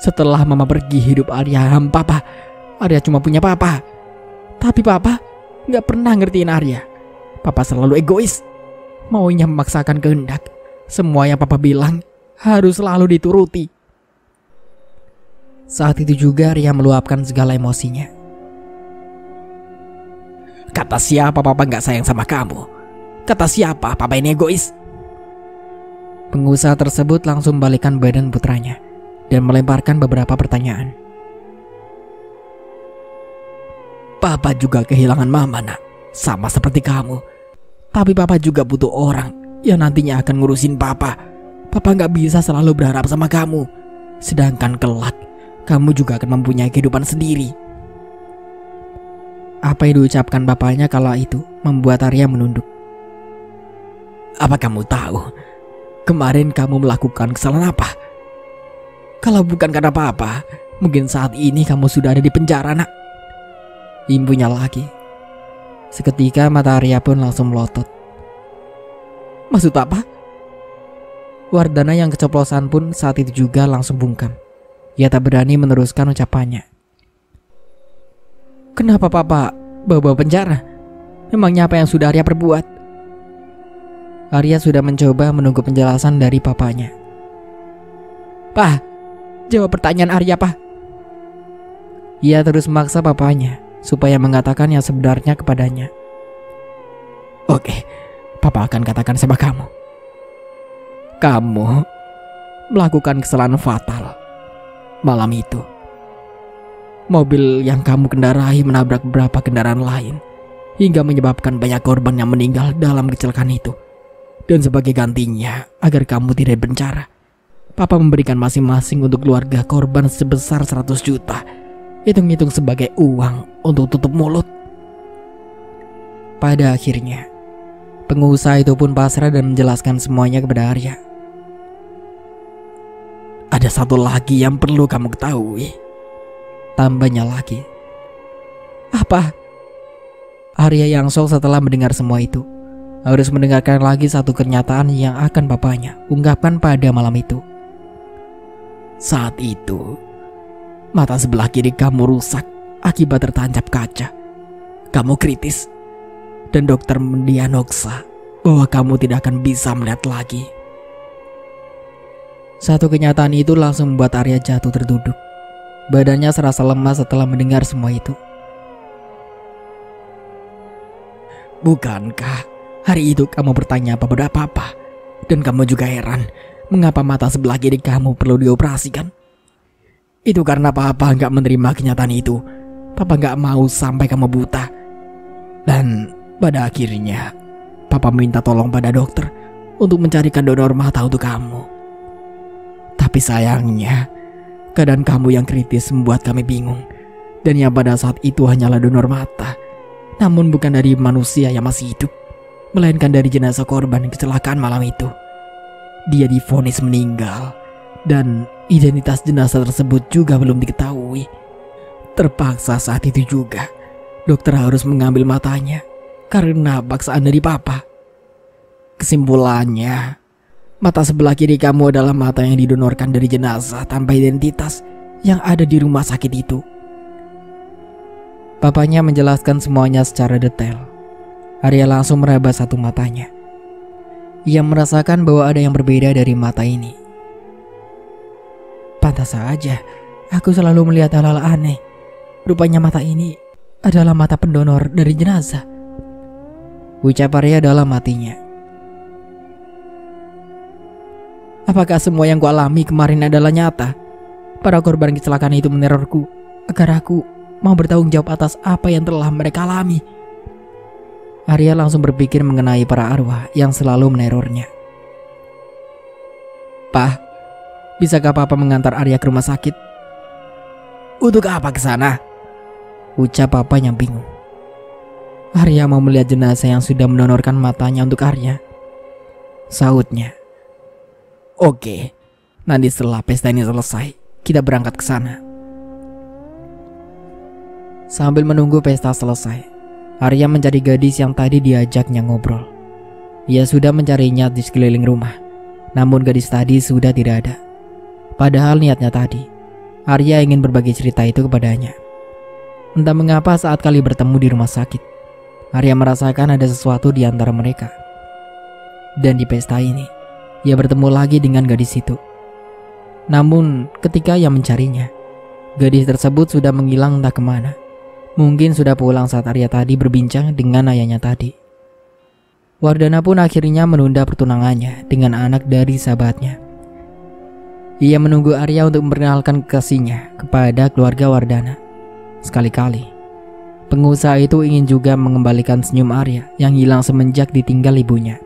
Setelah Mama pergi, hidup Arya hampa, Papa. Arya cuma punya Papa. Tapi Papa gak pernah ngertiin Arya. Papa selalu egois, maunya memaksakan kehendak. Semua yang Papa bilang harus selalu dituruti. Saat itu juga Arya meluapkan segala emosinya. Kata siapa Papa gak sayang sama kamu? Kata siapa Papa ini egois? Pengusaha tersebut langsung membalikkan badan putranya dan melemparkan beberapa pertanyaan. Papa juga kehilangan Mama, nak. Sama seperti kamu. Tapi Papa juga butuh orang yang nantinya akan ngurusin Papa. Papa gak bisa selalu berharap sama kamu. Sedangkan kelak kamu juga akan mempunyai kehidupan sendiri. Apa yang diucapkan bapaknya kala itu membuat Arya menunduk. Apa kamu tahu kemarin kamu melakukan kesalahan apa? Kalau bukan karena Papa, mungkin saat ini kamu sudah ada di penjara, nak. Imbunya lagi. Seketika mata Arya pun langsung melotot. Maksud apa? Wardana yang keceplosan pun saat itu juga langsung bungkam. Ia tak berani meneruskan ucapannya. Kenapa Papa bawa penjara? Memangnya apa yang sudah Arya perbuat? Arya sudah mencoba menunggu penjelasan dari papanya. Pak, jawab pertanyaan Arya, Pak. Ia terus memaksa papanya supaya mengatakan yang sebenarnya kepadanya. Oke, Papa akan katakan sama kamu. Kamu melakukan kesalahan fatal malam itu. Mobil yang kamu kendarai menabrak beberapa kendaraan lain hingga menyebabkan banyak korban yang meninggal dalam kecelakaan itu. Dan sebagai gantinya, agar kamu tidak dipenjara, Papa memberikan masing-masing untuk keluarga korban sebesar 100 juta. Hitung-hitung sebagai uang untuk tutup mulut. Pada akhirnya, pengusaha itu pun pasrah dan menjelaskan semuanya kepada Arya. Ada satu lagi yang perlu kamu ketahui, tambahnya lagi. Apa? Arya yang shock setelah mendengar semua itu. Harus mendengarkan lagi satu kenyataan yang akan papanya ungkapkan pada malam itu. Saat itu, mata sebelah kiri kamu rusak akibat tertancap kaca. Kamu kritis, dan dokter mendiagnosa bahwa kamu tidak akan bisa melihat lagi. Satu kenyataan itu langsung membuat Arya jatuh terduduk. Badannya serasa lemas setelah mendengar semua itu. Bukankah hari itu kamu bertanya apa pada Papa? Dan kamu juga heran mengapa mata sebelah kiri kamu perlu dioperasikan? Itu karena Papa gak menerima kenyataan itu. Papa gak mau sampai kamu buta. Dan pada akhirnya Papa minta tolong pada dokter untuk mencarikan donor mata untuk kamu. Tapi sayangnya keadaan kamu yang kritis membuat kami bingung. Dan yang pada saat itu hanyalah donor mata, namun bukan dari manusia yang masih hidup, melainkan dari jenazah korban kecelakaan malam itu. Dia divonis meninggal dan identitas jenazah tersebut juga belum diketahui. Terpaksa saat itu juga dokter harus mengambil matanya karena paksaan dari Papa. Kesimpulannya, mata sebelah kiri kamu adalah mata yang didonorkan dari jenazah tanpa identitas yang ada di rumah sakit itu. Papanya menjelaskan semuanya secara detail. Arya langsung meraba satu matanya. Ia merasakan bahwa ada yang berbeda dari mata ini. Pantas saja Aku selalu melihat hal-hal aneh. Rupanya mata ini adalah mata pendonor dari jenazah, ucap Arya dalam hatinya. Apakah semua yang kualami kemarin adalah nyata? Para korban kecelakaan itu menerorku agar aku mau bertanggung jawab atas apa yang telah mereka alami. Arya langsung berpikir mengenai para arwah yang selalu menerornya. Pak, bisakah Papa mengantar Arya ke rumah sakit? Untuk apa ke sana? Ucap Papa yang bingung. Arya mau melihat jenazah yang sudah mendonorkan matanya untuk Arya, sahutnya. Oke, nanti setelah pesta ini selesai, kita berangkat ke sana. Sambil menunggu pesta selesai, Arya mencari gadis yang tadi diajaknya ngobrol. Ia sudah mencarinya di sekeliling rumah, namun gadis tadi sudah tidak ada. Padahal niatnya tadi, Arya ingin berbagi cerita itu kepadanya. Entah mengapa saat kali bertemu di rumah sakit, Arya merasakan ada sesuatu di antara mereka. Dan di pesta ini, ia bertemu lagi dengan gadis itu. Namun ketika ia mencarinya, gadis tersebut sudah menghilang entah kemana. Mungkin sudah pulang saat Arya tadi berbincang dengan ayahnya tadi. Wardana pun akhirnya menunda pertunangannya dengan anak dari sahabatnya. Ia menunggu Arya untuk memperkenalkan kekasihnya kepada keluarga Wardana. Sekali-kali, pengusaha itu ingin juga mengembalikan senyum Arya yang hilang semenjak ditinggal ibunya.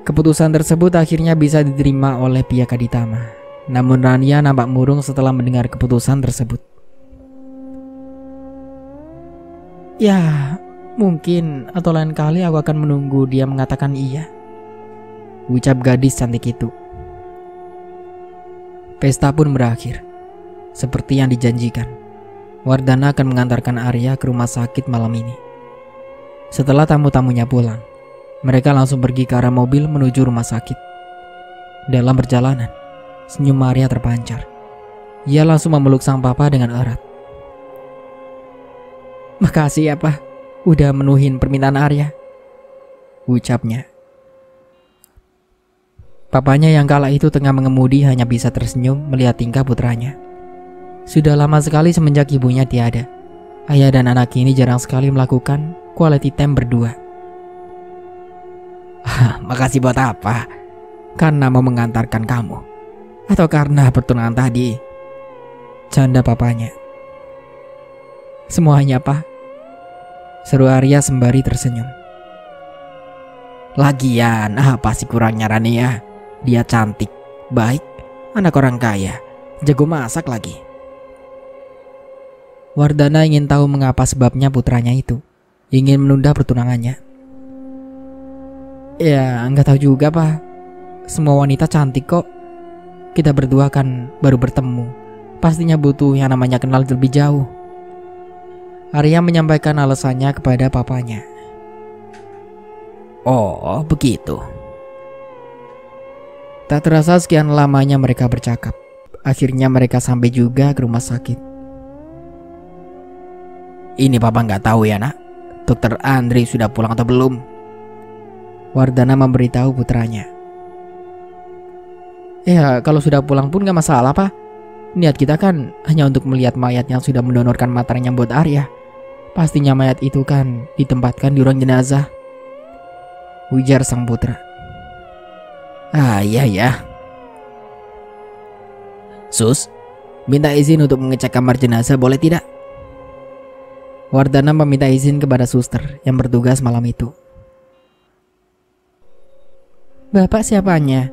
Keputusan tersebut akhirnya bisa diterima oleh pihak Aditama. Namun Rania nampak murung setelah mendengar keputusan tersebut. Ya, mungkin atau lain kali aku akan menunggu dia mengatakan iya, ucap gadis cantik itu. Pesta pun berakhir. Seperti yang dijanjikan, Wardana akan mengantarkan Arya ke rumah sakit malam ini. Setelah tamu-tamunya pulang, mereka langsung pergi ke arah mobil menuju rumah sakit. Dalam perjalanan, senyum Arya terpancar. Ia langsung memeluk sang papa dengan erat. Makasih ya Pak, udah menuhin permintaan Arya, ucapnya. Papanya yang kala itu tengah mengemudi hanya bisa tersenyum melihat tingkah putranya. Sudah lama sekali semenjak ibunya tiada, ayah dan anak ini jarang sekali melakukan quality time berdua. Makasih buat apa? Karena mau mengantarkan kamu? Atau karena pertunangan tadi? Canda papanya. Semuanya Pak, seru Arya sembari tersenyum. Lagian apa sih kurangnya Rania? Dia cantik, baik, anak orang kaya, jago masak lagi. Wardana ingin tahu mengapa sebabnya putranya itu ingin menunda pertunangannya. Ya, nggak tahu juga Pak. Semua wanita cantik kok. Kita berdua kan baru bertemu, pastinya butuh yang namanya kenal lebih jauh. Arya menyampaikan alasannya kepada papanya. Oh, begitu. Tak terasa sekian lamanya mereka bercakap. Akhirnya mereka sampai juga ke rumah sakit. Ini papa nggak tahu ya nak, Dokter Andri sudah pulang atau belum? Wardana memberitahu putranya. Ya kalau sudah pulang pun nggak masalah Pak. Niat kita kan hanya untuk melihat mayat yang sudah mendonorkan matanya buat Arya. Pastinya mayat itu kan ditempatkan di ruang jenazah, ujar sang putra. Ah iya ya. Sus, minta izin untuk mengecek kamar jenazah boleh tidak? Wardana meminta izin kepada suster yang bertugas malam itu. Bapak siapanya?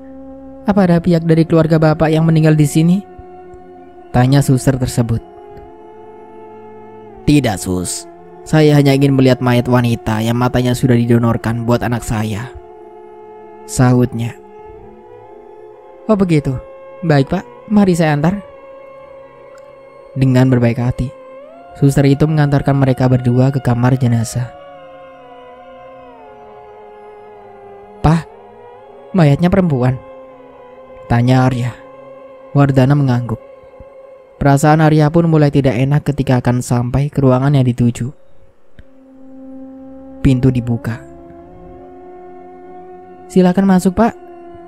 Apa ada pihak dari keluarga bapak yang meninggal di sini? Tanya suster tersebut. Tidak sus, saya hanya ingin melihat mayat wanita yang matanya sudah didonorkan buat anak saya, sahutnya. Oh begitu, baik Pak, mari saya antar. Dengan berbaik hati, suster itu mengantarkan mereka berdua ke kamar jenazah. Pak, mayatnya perempuan? Tanya Arya. Wardana mengangguk. Perasaan Arya pun mulai tidak enak ketika akan sampai ke ruangan yang dituju. Pintu dibuka. Silakan masuk Pak.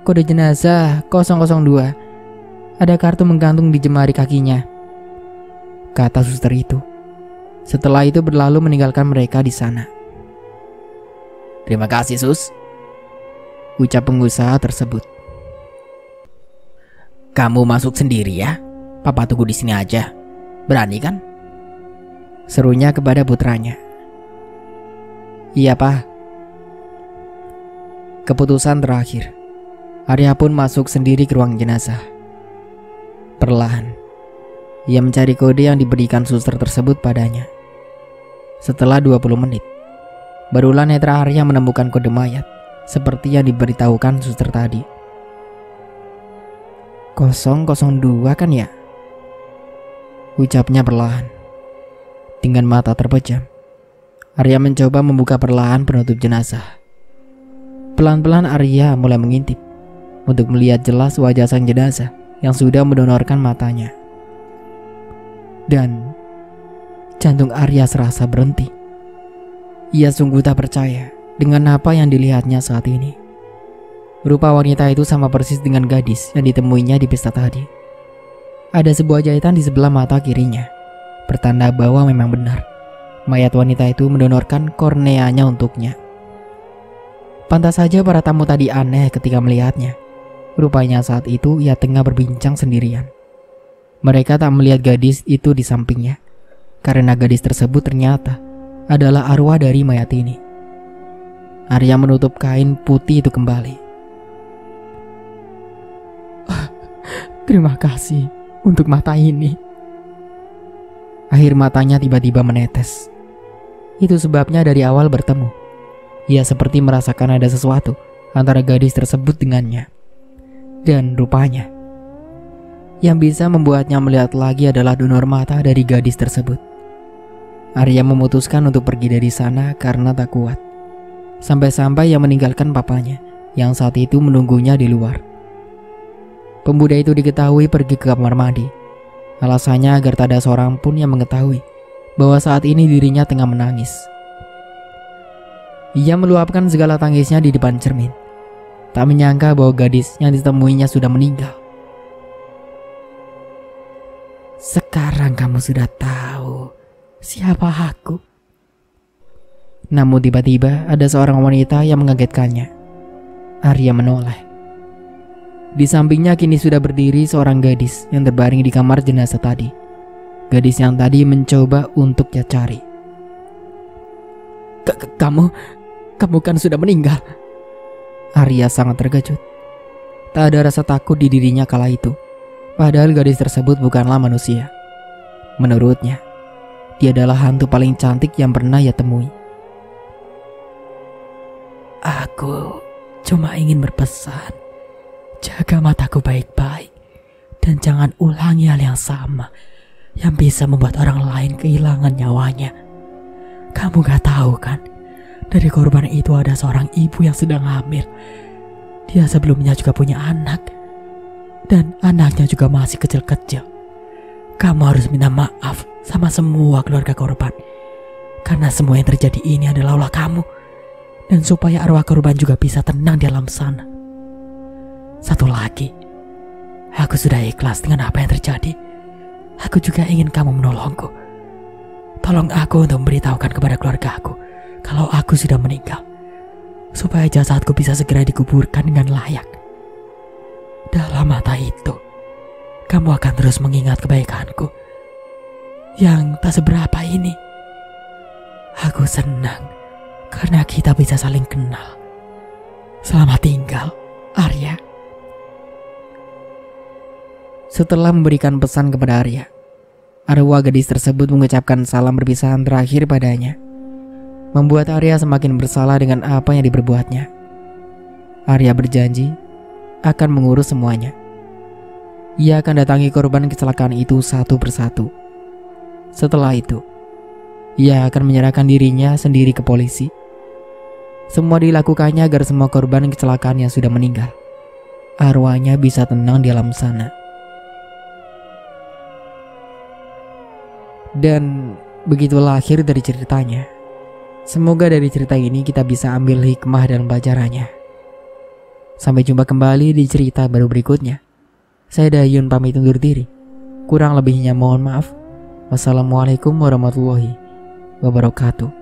Kode jenazah 002. Ada kartu menggantung di jemari kakinya, kata suster itu. Setelah itu berlalu meninggalkan mereka di sana. Terima kasih, Sus, ucap pengusaha tersebut. Kamu masuk sendiri ya. Papa tunggu di sini aja. Berani kan? Serunya kepada putranya. Iya, Pak. Keputusan terakhir. Arya pun masuk sendiri ke ruang jenazah. Perlahan, ia mencari kode yang diberikan suster tersebut padanya. Setelah 20 menit, barulah netra Arya menemukan kode mayat seperti yang diberitahukan suster tadi. 002 kan ya? Ucapnya perlahan. Dengan mata terpejam, Arya mencoba membuka perlahan penutup jenazah. Pelan-pelan Arya mulai mengintip untuk melihat jelas wajah sang jenazah yang sudah mendonorkan matanya. Dan jantung Arya serasa berhenti. Ia sungguh tak percaya dengan apa yang dilihatnya saat ini. Rupa wanita itu sama persis dengan gadis yang ditemuinya di pesta tadi. Ada sebuah jahitan di sebelah mata kirinya, pertanda bahwa memang benar mayat wanita itu mendonorkan korneanya untuknya. Pantas saja para tamu tadi aneh ketika melihatnya. Rupanya saat itu ia tengah berbincang sendirian. Mereka tak melihat gadis itu di sampingnya, karena gadis tersebut ternyata adalah arwah dari mayat ini. Arya menutup kain putih itu kembali. Terima kasih untuk mata ini. Air matanya tiba-tiba menetes. Itu sebabnya dari awal bertemu, ia seperti merasakan ada sesuatu antara gadis tersebut dengannya. Dan rupanya, yang bisa membuatnya melihat lagi adalah donor mata dari gadis tersebut. Arya memutuskan untuk pergi dari sana karena tak kuat. Sampai-sampai ia meninggalkan papanya yang saat itu menunggunya di luar. Pemuda itu diketahui pergi ke kamar mandi. Alasannya agar tak ada seorang pun yang mengetahui bahwa saat ini dirinya tengah menangis. Ia meluapkan segala tangisnya di depan cermin. Tak menyangka bahwa gadis yang ditemuinya sudah meninggal. Sekarang kamu sudah tahu siapa aku. Namun tiba-tiba ada seorang wanita yang mengagetkannya. Arya menoleh. Di sampingnya kini sudah berdiri seorang gadis yang terbaring di kamar jenazah tadi. Gadis yang tadi mencoba untuk ia cari. Kamu kan sudah meninggal. Arya sangat terkejut. Tak ada rasa takut di dirinya kala itu. Padahal gadis tersebut bukanlah manusia. Menurutnya, dia adalah hantu paling cantik yang pernah ia temui. Aku cuma ingin berpesan, jaga mataku baik-baik dan jangan ulangi hal yang sama yang bisa membuat orang lain kehilangan nyawanya. Kamu gak tahu kan, dari korban itu ada seorang ibu yang sedang hamil. Dia sebelumnya juga punya anak, dan anaknya juga masih kecil-kecil. Kamu harus minta maaf sama semua keluarga korban, karena semua yang terjadi ini adalah ulah kamu. Dan supaya arwah korban juga bisa tenang di alam sana. Satu lagi, aku sudah ikhlas dengan apa yang terjadi. Aku juga ingin kamu menolongku. Tolong aku untuk memberitahukan kepada keluarga aku kalau aku sudah meninggal, supaya jasadku bisa segera dikuburkan dengan layak. Dalam mata itu, kamu akan terus mengingat kebaikanku yang tak seberapa ini. Aku senang karena kita bisa saling kenal. Selamat tinggal, Arya. Setelah memberikan pesan kepada Arya, arwah gadis tersebut mengucapkan salam perpisahan terakhir padanya, membuat Arya semakin bersalah dengan apa yang diperbuatnya. Arya berjanji akan mengurus semuanya. Ia akan datangi korban kecelakaan itu satu persatu. Setelah itu, ia akan menyerahkan dirinya sendiri ke polisi. Semua dilakukannya agar semua korban kecelakaan yang sudah meninggal, arwahnya bisa tenang di alam sana. Dan begitulah akhir dari ceritanya. Semoga dari cerita ini kita bisa ambil hikmah dan pelajarannya. Sampai jumpa kembali di cerita baru berikutnya. Saya Dayun pamit undur diri. Kurang lebihnya mohon maaf. Wassalamualaikum warahmatullahi wabarakatuh.